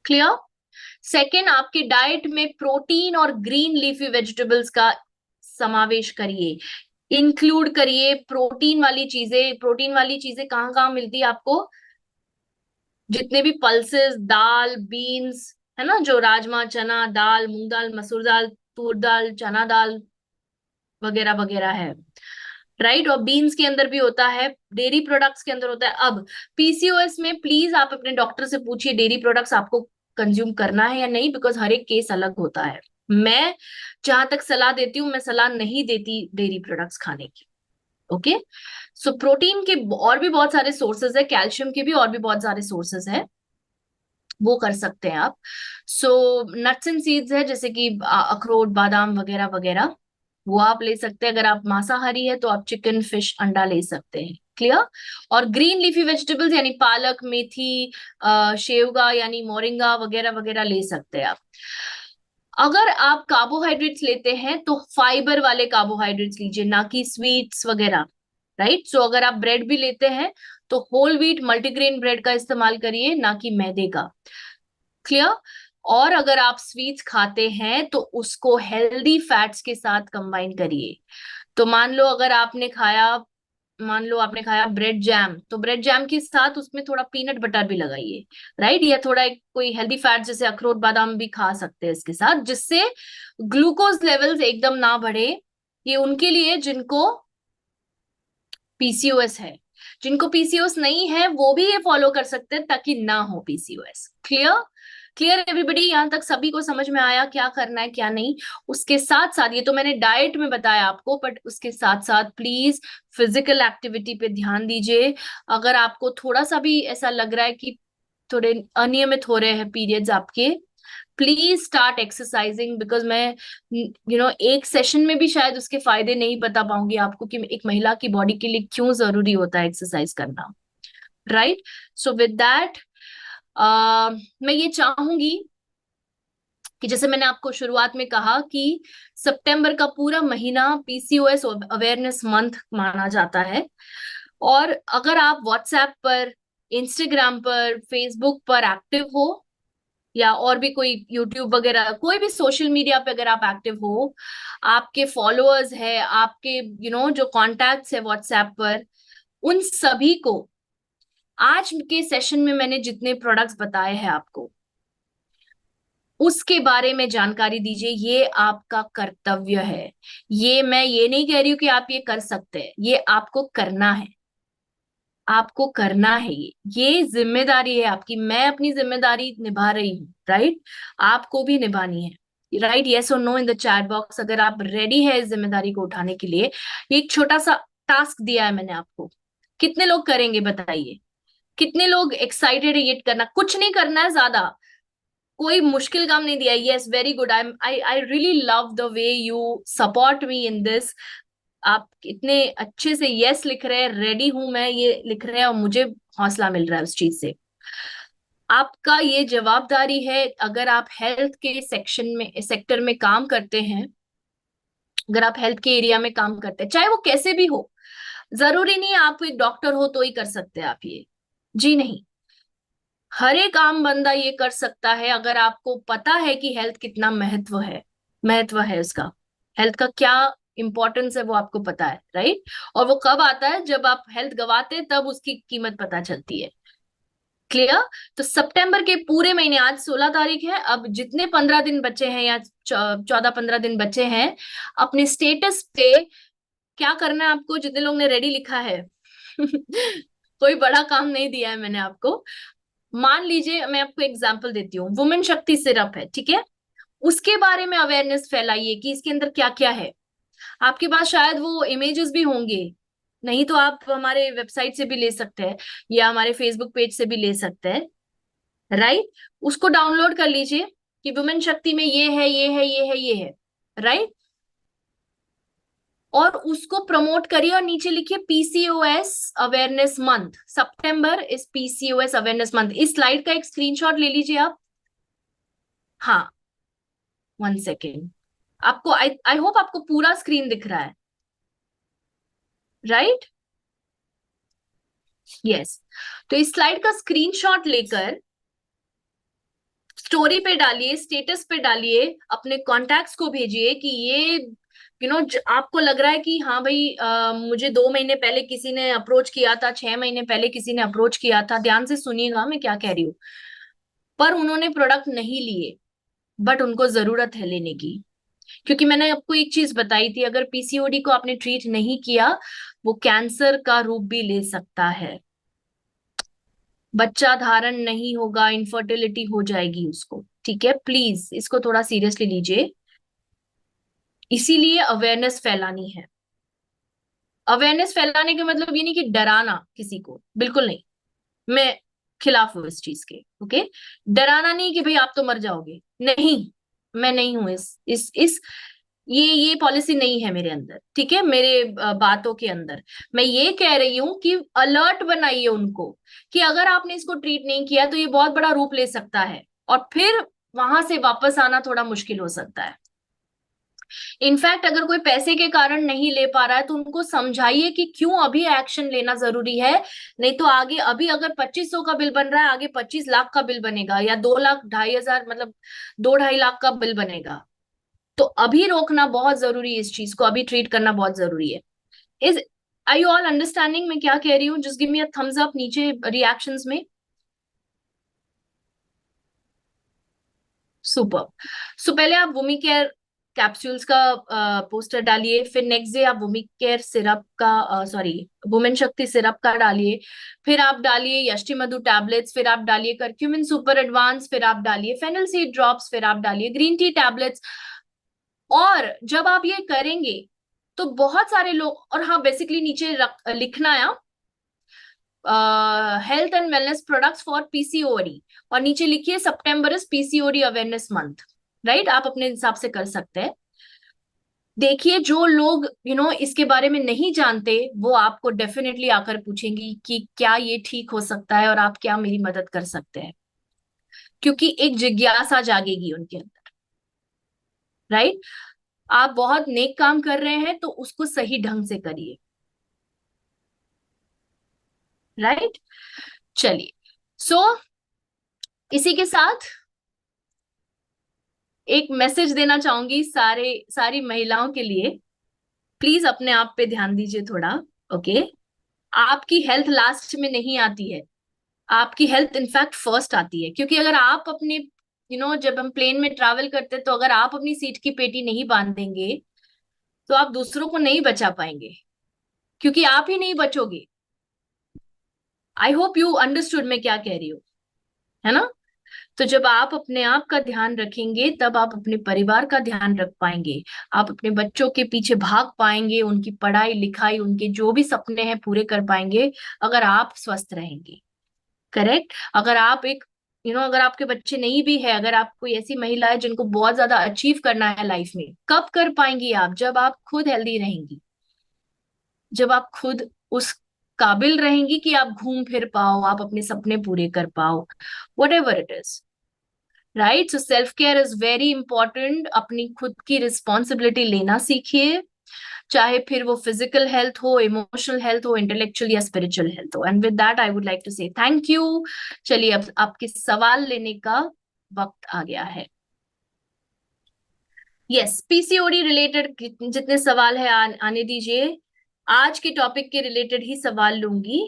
क्लियर? सेकेंड, आपकी डाइट में प्रोटीन और ग्रीन लीफी वेजिटेबल्स का समावेश करिए, इंक्लूड करिए प्रोटीन वाली चीजें। प्रोटीन वाली चीजें कहाँ कहाँ मिलती है आपको? जितने भी पल्सेस, दाल, बीन्स, है ना, जो राजमा, चना दाल, मूंग दाल, मसूर दाल, तूर दाल, चना दाल वगैरह वगैरह है, राइट। और बीन्स के अंदर भी होता है, डेयरी प्रोडक्ट्स के अंदर होता है। अब पीसीओएस में प्लीज आप अपने डॉक्टर से पूछिए डेयरी प्रोडक्ट्स आपको कंज्यूम करना है या नहीं, बिकॉज हर एक केस अलग होता है। मैं जहां तक सलाह देती हूँ, मैं सलाह नहीं देती डेयरी प्रोडक्ट्स खाने की। ओके, सो प्रोटीन के और भी बहुत सारे सोर्सेज है, कैल्शियम के भी और भी बहुत सारे सोर्सेज है, वो कर सकते हैं आप। सो नट्स एंड सीड्स है, जैसे कि अखरोट, बादाम वगैरह वगैरह, वो आप ले सकते हैं। अगर आप मांसाहारी है तो आप चिकन, फिश, अंडा ले सकते हैं। क्लियर। और ग्रीन लीफी वेजिटेबल्स यानी पालक, मेथी, शेवगा यानी मोरिंगा वगैरह वगैरह ले सकते हैं आप। अगर आप कार्बोहाइड्रेट्स लेते हैं तो फाइबर वाले कार्बोहाइड्रेट्स लीजिए, ना कि स्वीट्स वगैरह। राइट। सो अगर आप ब्रेड भी लेते हैं तो होल व्हीट मल्टीग्रेन ब्रेड का इस्तेमाल करिए, ना कि मैदे का। क्लियर। और अगर आप स्वीट्स खाते हैं तो उसको हेल्दी फैट्स के साथ कंबाइन करिए। तो मान लो आपने खाया ब्रेड जैम, तो ब्रेड जैम के साथ उसमें थोड़ा पीनट बटर भी लगाइए। राइट। या थोड़ा एक कोई हेल्दी फैट जैसे अखरोट बादाम भी खा सकते हैं इसके साथ, जिससे ग्लूकोज लेवल्स एकदम ना बढ़े। ये उनके लिए जिनको पीसीओएस है। जिनको पीसीओएस नहीं है वो भी ये फॉलो कर सकते हैं ताकि ना हो पीसीओएस। क्लियर। क्लियर एवरीबडी, यहां तक सभी को समझ में आया क्या करना है क्या नहीं। उसके साथ साथ, ये तो मैंने डाइट में बताया आपको, बट उसके साथ साथ प्लीज फिजिकल एक्टिविटी पे ध्यान दीजिए। अगर आपको थोड़ा सा भी ऐसा लग रहा है कि थोड़े अनियमित हो रहे हैं पीरियड्स आपके, प्लीज स्टार्ट एक्सरसाइजिंग। बिकॉज मैं एक सेशन में भी शायद उसके फायदे नहीं बता पाऊंगी आपको कि एक महिला की बॉडी के लिए क्यों जरूरी होता है एक्सरसाइज करना। राइट। सो विद दैट मैं ये चाहूंगी कि जैसे मैंने आपको शुरुआत में कहा कि सितंबर का पूरा महीना पीसीओएस अवेयरनेस मंथ माना जाता है। और अगर आप व्हाट्सएप पर, इंस्टाग्राम पर, फेसबुक पर एक्टिव हो, या और भी कोई यूट्यूब वगैरह कोई भी सोशल मीडिया पे अगर आप एक्टिव हो, आपके फॉलोअर्स है, आपके जो कॉन्टैक्ट्स है व्हाट्सएप पर, उन सभी को आज के सेशन में मैंने जितने प्रोडक्ट्स बताए हैं आपको, उसके बारे में जानकारी दीजिए। ये आपका कर्तव्य है। मैं ये नहीं कह रही हूं कि आप ये कर सकते हैं, ये आपको करना है। आपको करना है ये जिम्मेदारी है आपकी। मैं अपनी जिम्मेदारी निभा रही हूँ, राइट। आपको भी निभानी है। राइट। यस और no in the chat box, अगर आप रेडी है इस जिम्मेदारी को उठाने के लिए। ये एक छोटा सा टास्क दिया है मैंने आपको, कितने लोग करेंगे बताइए। कितने लोग एक्साइटेड है ये करना? कुछ नहीं करना है ज्यादा, कोई मुश्किल काम नहीं दिया। Yes, very good. I really love the way you support me in this. आप इतने अच्छे से यस लिख रहे हैं, रेडी हूं मैं ये लिख रहे हैं, और मुझे हौसला मिल रहा है उस चीज से। आपका ये जवाबदारी है। अगर आप हेल्थ के सेक्टर में काम करते हैं, अगर आप हेल्थ के एरिया में काम करते हैं, चाहे वो कैसे भी हो, जरूरी नहीं है आप एक डॉक्टर हो तो ही कर सकते हैं आप ये। जी नहीं, हर एक आम बंदा ये कर सकता है। अगर आपको पता है कि हेल्थ कितना महत्व है उसका, हेल्थ का क्या इंपॉर्टेंस है वो आपको पता है, राइट। और वो कब आता है? जब आप हेल्थ गवाते हैं तब उसकी कीमत पता चलती है। क्लियर। तो सितंबर के पूरे महीने, आज 16 तारीख है, अब जितने 15 दिन बचे हैं या 14-15 दिन बचे हैं, अपने स्टेटस पे क्या करना है आपको, जितने लोग ने रेडी लिखा है कोई बड़ा काम नहीं दिया है मैंने आपको। मान लीजिए, मैं आपको एग्जांपल देती हूँ, वुमेन शक्ति सिरप है, ठीक है। उसके बारे में अवेयरनेस फैलाइए कि इसके अंदर क्या क्या है। आपके पास शायद वो इमेजेस भी होंगे, नहीं तो आप हमारे वेबसाइट से भी ले सकते हैं या हमारे फेसबुक पेज से भी ले सकते हैं। राइट। उसको डाउनलोड कर लीजिए कि वुमेन शक्ति में ये है, ये है, ये है, ये है। राइट। और उसको प्रमोट करिए और नीचे लिखिए PCOS awareness month, September is PCOS awareness month. इस स्लाइड का एक स्क्रीनशॉट ले लीजिए आप। हाँ, 1 सेकेंड। आपको आई होप आपको पूरा स्क्रीन दिख रहा है, राइट। यस। तो इस स्लाइड का स्क्रीनशॉट लेकर स्टोरी पे डालिए, स्टेटस पे डालिए, अपने कॉन्टैक्ट्स को भेजिए कि ये आपको लग रहा है कि हाँ भाई, मुझे 2 महीने पहले किसी ने अप्रोच किया था, 6 महीने पहले किसी ने अप्रोच किया था, ध्यान से सुनिएगा मैं क्या कह रही हूँ, पर उन्होंने प्रोडक्ट नहीं लिए, बट उनको जरूरत है लेने की। क्योंकि मैंने आपको एक चीज बताई थी, अगर पीसीओडी को आपने ट्रीट नहीं किया, वो कैंसर का रूप भी ले सकता है। बच्चा धारण नहीं होगा, इनफर्टिलिटी हो जाएगी उसको। ठीक है, प्लीज इसको थोड़ा सीरियसली लीजिए। इसीलिए अवेयरनेस फैलानी है। अवेयरनेस फैलाने का मतलब ये नहीं कि डराना किसी को, बिल्कुल नहीं। मैं खिलाफ हूँ इस चीज के। ओके, डराना नहीं कि भाई आप तो मर जाओगे, नहीं, मैं नहीं हूं इस ये पॉलिसी नहीं है मेरे अंदर, ठीक है, मेरे बातों के अंदर। मैं ये कह रही हूँ कि अलर्ट बनाइए उनको कि अगर आपने इसको ट्रीट नहीं किया तो ये बहुत बड़ा रूप ले सकता है, और फिर वहां से वापस आना थोड़ा मुश्किल हो सकता है। इनफैक्ट अगर कोई पैसे के कारण नहीं ले पा रहा है तो उनको समझाइए कि क्यों अभी एक्शन लेना जरूरी है। नहीं तो आगे, अभी अगर 2500 का बिल बन रहा है, आगे 25 लाख का बिल बनेगा, या 2 लाख 2,500, मतलब 2-2.5 लाख का बिल बनेगा। तो अभी रोकना बहुत जरूरी है, इस चीज को अभी ट्रीट करना बहुत जरूरी है। Is I you all understanding मैं क्या कह रही हूँ? Just give me a thumbs up नीचे रिएक्शंस में। सुपर। सो पहले आप वुमी केयर कैप्सूल्स का पोस्टर डालिए, फिर नेक्स्ट डे आप वुमी केयर सिरप का, सॉरी, वुमेन शक्ति सिरप का डालिए, फिर आप डालिए यष्टि मधु टैबलेट्स, फिर आप डालिए करक्यूमिन सुपर एडवांस, फिर आप डालिए फेनल सीड ड्रॉप्स, फिर आप डालिए ग्रीन टी टैबलेट्स। और जब आप ये करेंगे तो बहुत सारे लोग, और हाँ बेसिकली नीचे लिखना है health and wellness products for PCOD, और नीचे लिखिए सितंबर is PCOD awareness month. Right, आप अपने हिसाब से कर सकते हैं। देखिए, जो लोग इसके बारे में नहीं जानते वो आपको डेफिनेटली आकर पूछेंगी कि क्या ये ठीक हो सकता है और आप क्या मेरी मदद कर सकते हैं, क्योंकि एक जिज्ञासा जागेगी उनके अंदर। राइट, आप बहुत नेक काम कर रहे हैं तो उसको सही ढंग से करिए। राइट, चलिए। सो इसी के साथ एक मैसेज देना चाहूंगी सारी महिलाओं के लिए। प्लीज अपने आप पे ध्यान दीजिए थोड़ा। ओके, आपकी हेल्थ लास्ट में नहीं आती है, आपकी हेल्थ इनफैक्ट फर्स्ट आती है। क्योंकि अगर आप अपने जब हम प्लेन में ट्रैवल करते हैं तो अगर आप अपनी सीट की पेटी नहीं बांधेंगे तो आप दूसरों को नहीं बचा पाएंगे, क्योंकि आप ही नहीं बचोगे। आई होप यू अंडरस्टूड मैं क्या कह रही हूँ, है ना? तो जब आप अपने आप का ध्यान रखेंगे तब आप अपने परिवार का ध्यान रख पाएंगे, आप अपने बच्चों के पीछे भाग पाएंगे, उनकी पढ़ाई लिखाई, उनके जो भी सपने हैं पूरे कर पाएंगे, अगर आप स्वस्थ रहेंगे। करेक्ट। अगर आप एक अगर आपके बच्चे नहीं भी है, अगर आप कोई ऐसी महिला है जिनको बहुत ज्यादा अचीव करना है लाइफ में, कब कर पाएंगी आप? जब आप खुद हेल्दी रहेंगी, जब आप खुद उस काबिल रहेंगी कि आप घूम फिर पाओ, आप अपने सपने पूरे कर पाओ, whatever it is. Right, so self care is very important. अपनी खुद की रिस्पॉन्सिबिलिटी लेना सीखिए, चाहे फिर वो फिजिकल हेल्थ हो, इमोशनल हेल्थ हो, इंटेलेक्चुअल या स्पिरिचुअल हेल्थ हो। And with that I would like to say thank you. चलिए, अब आपके सवाल लेने का वक्त आ गया है। यस, पीसीओडी रिलेटेड जितने सवाल है आने दीजिए। आज के टॉपिक के रिलेटेड ही सवाल लूंगी।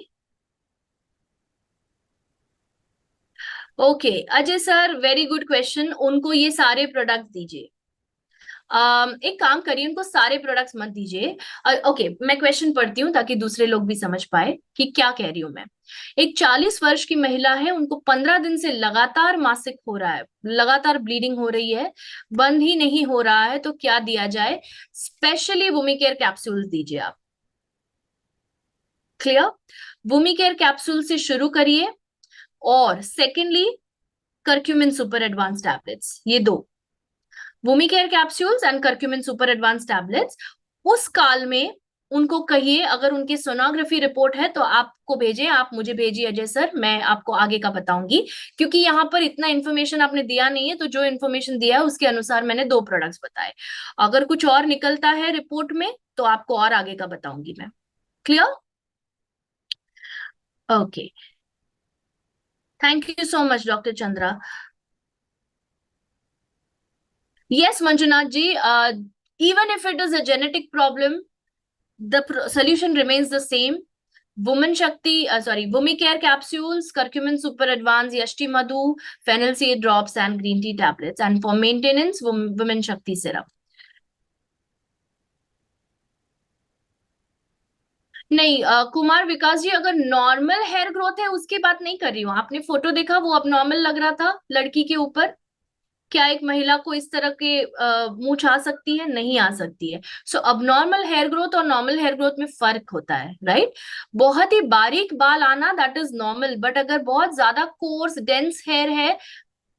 Okay, Ajay sir, very good question. उनको ये सारे प्रोडक्ट दीजिए। एक काम करिए, उनको सारे प्रोडक्ट्स मत दीजिए। ओके, मैं क्वेश्चन पढ़ती हूँ ताकि दूसरे लोग भी समझ पाए कि क्या कह रही हूं मैं। एक 40 वर्ष की महिला है, उनको 15 दिन से लगातार मासिक हो रहा है, लगातार ब्लीडिंग हो रही है, बंद ही नहीं हो रहा है, तो क्या दिया जाए? स्पेशली वुमी केयर कैप्सूल्स दीजिए आप। क्लियर? वुमी केयर कैप्सूल से शुरू करिए, और secondly curcumin super advance tablets, ये दो, Womi care capsules and curcumin super advance tablets. उस काल में उनको कहिए, अगर उनकी सोनोग्राफी रिपोर्ट है तो आपको भेजें, आप मुझे भेजिए अजय सर, मैं आपको आगे का बताऊंगी। क्योंकि यहाँ पर इतना इन्फॉर्मेशन आपने दिया नहीं है, तो जो इन्फॉर्मेशन दिया है उसके अनुसार मैंने दो प्रोडक्ट्स बताए। अगर कुछ और निकलता है रिपोर्ट में तो आपको और आगे का बताऊंगी मैं। Clear? Okay, thank you so much doctor Chandra. Yes, Manjunath ji, even if it is a genetic problem, the solution remains the same. Wumi Care capsules, Curcumin Super Advanced, Yashti Madhu, Fennel Seed drops, and green tea tablets. And for maintenance, Women Shakti syrup. नहीं, कुमार विकास जी, अगर normal hair growth है उसकी बात नहीं कर रही हूँ। आपने फोटो देखा, वो अब नॉर्मल लग रहा था लड़की के ऊपर। क्या एक महिला को इस तरह के मूंछ आ सकती है? नहीं आ सकती है। सो अबनॉर्मल हेयर ग्रोथ और नॉर्मल हेयर ग्रोथ में फर्क होता है, राइट? बहुत ही बारीक बाल आना दैट इज नॉर्मल, बट अगर बहुत ज्यादा कोर्स डेंस हेयर है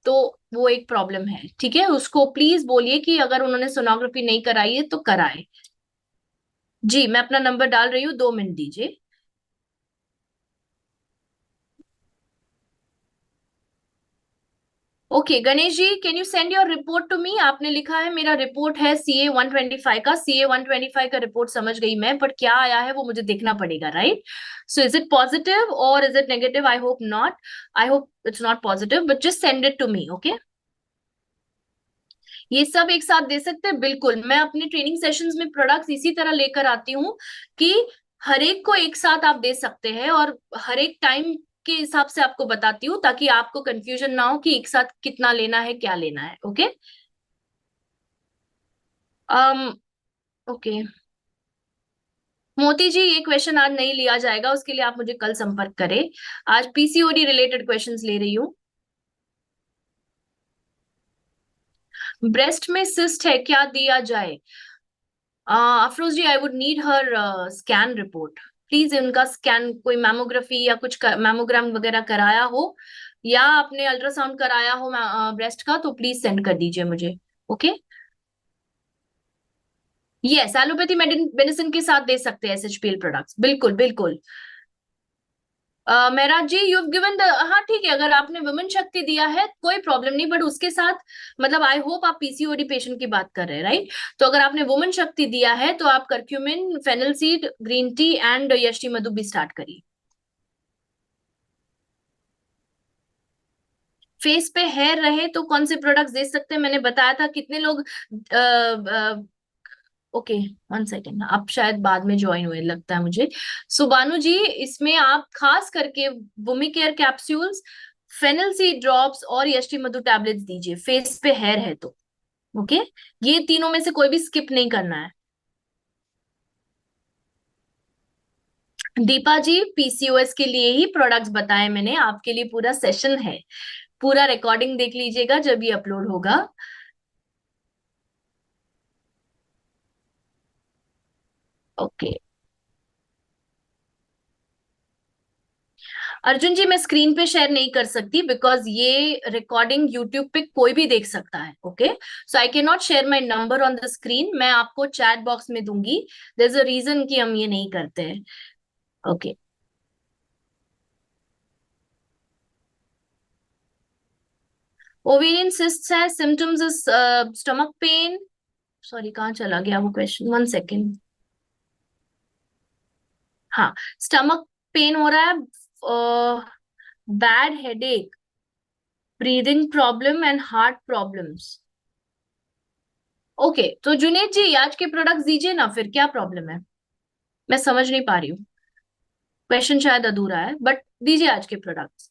तो वो एक प्रॉब्लम है। ठीक है, उसको प्लीज बोलिए कि अगर उन्होंने सोनोग्राफी नहीं कराई है तो कराए। जी, मैं अपना नंबर डाल रही हूँ, 2 मिनट दीजिए। Okay Ganesh ji, can you send your report to me? आपने लिखा है मेरा रिपोर्ट है CA 125 का। CA 125 का रिपोर्ट समझ गई मैं, बट क्या आया है वो मुझे देखना पड़ेगा, right? So is it positive और is it negative? I hope not. I hope it's not positive, but just send it to me, okay? ये सब एक साथ दे सकते हैं, बिल्कुल। मैं अपने ट्रेनिंग सेशंस में प्रोडक्ट्स इसी तरह लेकर आती हूँ कि हर एक को एक साथ आप दे सकते हैं, और हर एक टाइम के हिसाब से आपको बताती हूँ ताकि आपको कंफ्यूजन ना हो कि एक साथ कितना लेना है, क्या लेना है, ओके? um ओके मोती जी, ये क्वेश्चन आज नहीं लिया जाएगा, उसके लिए आप मुझे कल संपर्क करें। आज PCOD रिलेटेड क्वेश्चंस ले रही हूँ। ब्रेस्ट में सिस्ट है, क्या दिया जाए? Afroz ji, I would need her scan report. Please उनका स्कैन, कोई मैमोग्राफी या कुछ मैमोग्राम वगैरह कराया हो, या आपने अल्ट्रासाउंड कराया हो ब्रेस्ट का, तो प्लीज सेंड कर दीजिए मुझे, ओके? यस, एलोपैथी मेडिसिन के साथ दे सकते हैं SHPL प्रोडक्ट्स, बिल्कुल बिल्कुल। महराज जी, यू गिवन द, हाँ ठीक है, अगर आपने वुमेन शक्ति दिया है कोई प्रॉब्लम नहीं, बट उसके साथ मतलब आई होप आप PCOD पेशेंट की बात कर रहे हैं, राइट? तो अगर आपने वुमेन शक्ति दिया है तो आप curcumin, fennel seed, green tea and Yashti madhu भी स्टार्ट करिए। फेस पे हेयर रहे तो कौन से प्रोडक्ट्स दे सकते हैं? मैंने बताया था। कितने लोग ओके, 1 सेकेंड, आप शायद बाद में ज्वाइन हुए लगता है मुझे। सुबानु जी, इसमें आप खास करके वुमी केयर कैप्सूल्स, फेनल सी ड्रॉप्स और यष्टि मधु टैबलेट्स दीजिए, फेस पे हेयर है तो, ओके? ये तीनों में से कोई भी स्किप नहीं करना है। दीपा जी, PCOS के लिए ही प्रोडक्ट्स बताए मैंने, आपके लिए पूरा सेशन है। पूरा रिकॉर्डिंग देख लीजिएगा जब ये अपलोड होगा। ओके अर्जुन जी, मैं स्क्रीन पे शेयर नहीं कर सकती बिकॉज ये रिकॉर्डिंग यूट्यूब पे कोई भी देख सकता है, okay? So I can not share my number on the screen. मैं आपको चैट बॉक्स में दूंगी। देयर इज अ रीजन कि हम ये नहीं करते हैं, ओके? ओवेरियन सिस्ट है, symptoms is stomach pain. Sorry, कहाँ चला गया वो क्वेश्चन? 1 सेकेंड। हाँ, स्टमक पेन हो रहा है, bad headache, breathing problem and heart problems. Okay, तो जुनेद जी, आज के प्रोडक्ट्स दीजिए ना, फिर क्या प्रॉब्लम है? मैं समझ नहीं पा रही हूँ, क्वेश्चन शायद अधूरा है, बट दीजिए आज के प्रोडक्ट्स।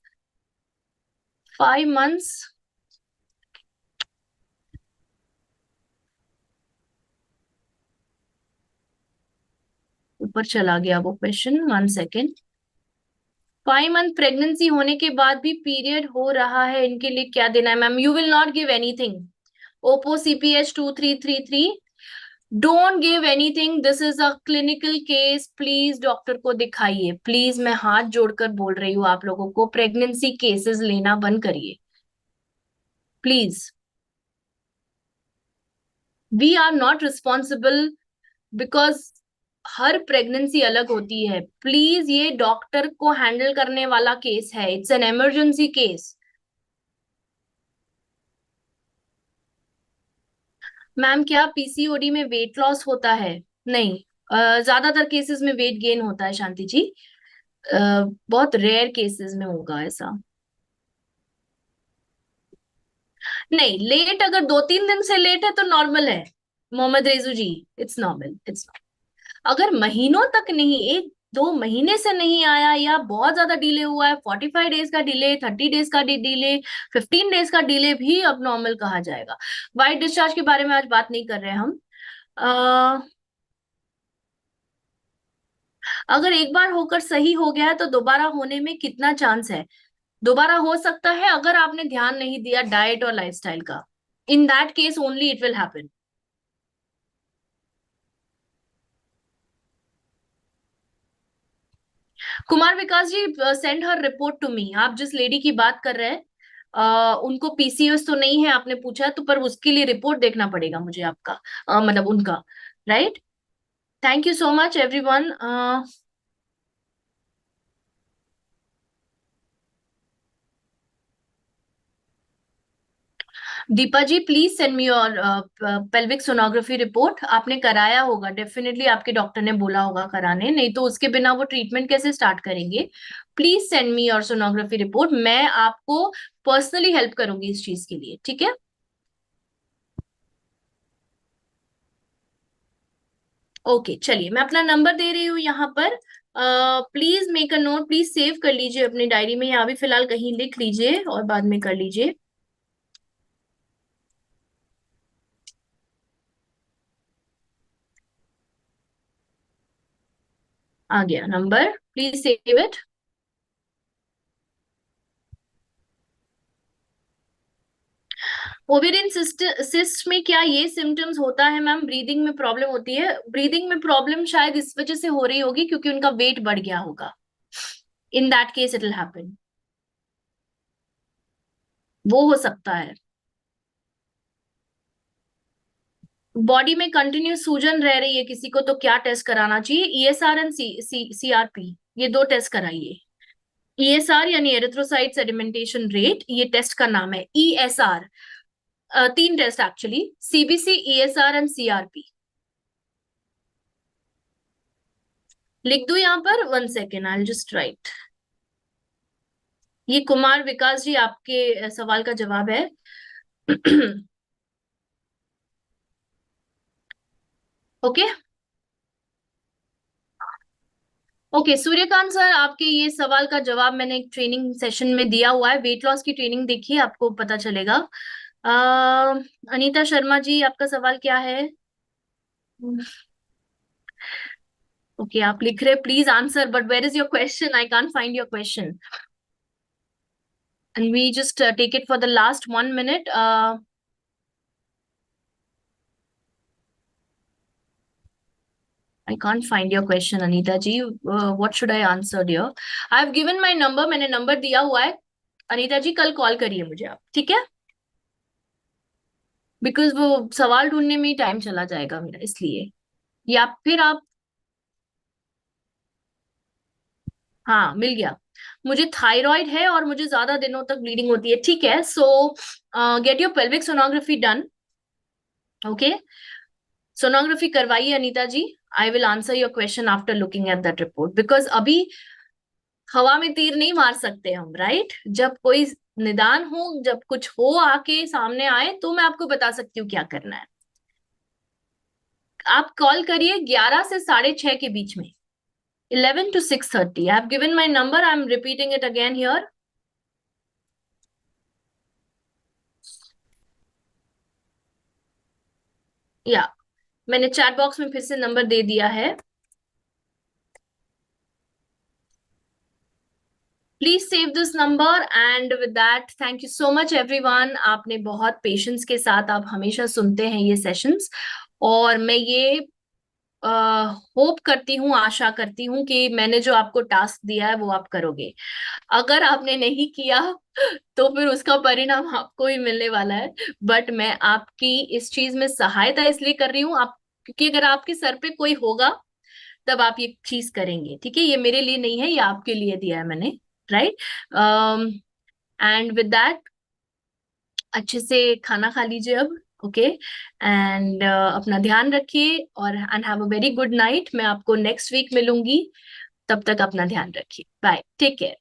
5 मंथ्स। ऊपर चला गया वो क्वेश्चन, 1 सेकेंड। 5 मंथ प्रेगनेंसी होने के बाद भी पीरियड हो रहा है, इनके लिए क्या देना है ma'am? You will not give anything. Oppo CPH 2333, don't give anything, this is a clinical case, please doctor को दिखाइए। प्लीज, मैं हाथ जोड़कर बोल रही हूँ आप लोगों को, प्रेगनेंसी केसेस लेना बंद करिए, please. We are not responsible, because हर प्रेगनेंसी अलग होती है। प्लीज, ये डॉक्टर को हैंडल करने वाला केस है, it's an emergency case. Ma'am, क्या PCOD में वेट लॉस होता है? नहीं, ज्यादातर केसेस में वेट गेन होता है शांति जी। बहुत रेयर केसेस में होगा ऐसा। नहीं, लेट अगर 2-3 दिन से लेट है तो नॉर्मल है मोहम्मद रेजू जी, इट्स नॉर्मल, इट्स। अगर महीनों तक नहीं, 1-2 महीने से नहीं आया, या बहुत ज्यादा डिले हुआ है, 45 डेज का डिले, 30 डेज का डिले, 15 डेज का डिले भी अब नॉर्मल कहा जाएगा। वाइट डिस्चार्ज के बारे में आज बात नहीं कर रहे हैं हम। अगर एक बार होकर सही हो गया है तो दोबारा होने में कितना चांस है? दोबारा हो सकता है अगर आपने ध्यान नहीं दिया डाइट और लाइफस्टाइल का। In that case only it will happen. Kumar Vikas ji, send her report to me. आप जिस लेडी की बात कर रहे हैं, उनको पीसीओएस तो नहीं है आपने पूछा, तो पर उसके लिए रिपोर्ट देखना पड़ेगा मुझे आपका, मतलब उनका। Right. Thank you so much everyone. Deepa ji, please send me your pelvic sonography report. आपने कराया होगा डेफिनेटली, आपके डॉक्टर ने बोला होगा कराने, नहीं तो उसके बिना वो ट्रीटमेंट कैसे स्टार्ट करेंगे। Please send me your sonography report, मैं आपको पर्सनली हेल्प करूंगी इस चीज के लिए, ठीक है। ओके, चलिए मैं अपना नंबर दे रही हूँ यहाँ पर। Please make a note, please save कर लीजिए अपनी डायरी में, या अभी फिलहाल कहीं लिख लीजिए और बाद में कर लीजिए। आ गया number, please save it. Ovarian cyst में क्या ये सिम्टम्स होता है मैम? ब्रीदिंग में प्रॉब्लम होती है। ब्रीदिंग में प्रॉब्लम शायद इस वजह से हो रही होगी क्योंकि उनका वेट बढ़ गया होगा। In that case it will happen. वो हो सकता है। बॉडी में कंटिन्यूस सूजन रह रही है किसी को तो क्या टेस्ट कराना चाहिए? ईएसआर एंड सीआरपी, ये दो टेस्ट कराइए। ईएसआर यानी एरिथ्रोसाइट सेडिमेंटेशन रेट, ये टेस्ट का नाम है। ईएसआर, तीन test actually, CBC, ESR and CRP. लिख दूं यहाँ पर? 1 सेकेंड, आई जस्ट राइट। ये कुमार विकास जी आपके सवाल का जवाब है। ओके। ओके सूर्यकांत सर, आपके ये सवाल का जवाब मैंने एक ट्रेनिंग सेशन में दिया हुआ है, वेट लॉस की ट्रेनिंग देखिए, आपको पता चलेगा। अनीता शर्मा जी, आपका सवाल क्या है? ओके, आप लिख रहे, please answer, but where is your question? I can't find your question. And we just take it for the last 1 minute. I can't find your question, Anita ji. What should I answer, dear? I have given my number. मैंने number दिया हुआ है। अनीता जी कल call करिए मुझे आप, ठीक है? बिकॉज वो सवाल ढूंढने में ही टाइम चला जाएगा मेरा, इसलिए। या फिर आप, हाँ मिल गया। मुझे थायराइड है और मुझे ज्यादा दिनों तक ब्लीडिंग होती है, ठीक है। So get your pelvic sonography done. Okay, sonography करवाइए Anita ji. I will answer your question after looking at that report, because अभी हवा में तीर नहीं मार सकते हम, राइट? जब कोई निदान हो, जब कुछ हो आके सामने आए, तो मैं आपको बता सकती हूँ क्या करना है। आप कॉल करिए 11 से 6:30 के बीच में, 11 to 6:30। I have given my number, I am repeating it again here. या मैंने चैट बॉक्स में फिर से नंबर दे दिया है। Please save this number, and with that thank you so much everyone. आपने बहुत पेशेंस के साथ, आप हमेशा सुनते हैं ये सेशंस, और मैं ये होप करती हूँ, आशा करती हूँ कि मैंने जो आपको टास्क दिया है वो आप करोगे। अगर आपने नहीं किया तो फिर उसका परिणाम आपको ही मिलने वाला है। बट मैं आपकी इस चीज में सहायता इसलिए कर रही हूँ, आप, क्योंकि अगर आपके सर पे कोई होगा तब आप ये चीज करेंगे, ठीक है? ये मेरे लिए नहीं है, ये आपके लिए दिया है मैंने, राइट? एंड विद दैट, अच्छे से खाना खा लीजिए अब। ओके, एंड अपना ध्यान रखिए, और and have a very good night. मैं आपको नेक्स्ट वीक मिलूंगी, तब तक अपना ध्यान रखिए। Bye, take care.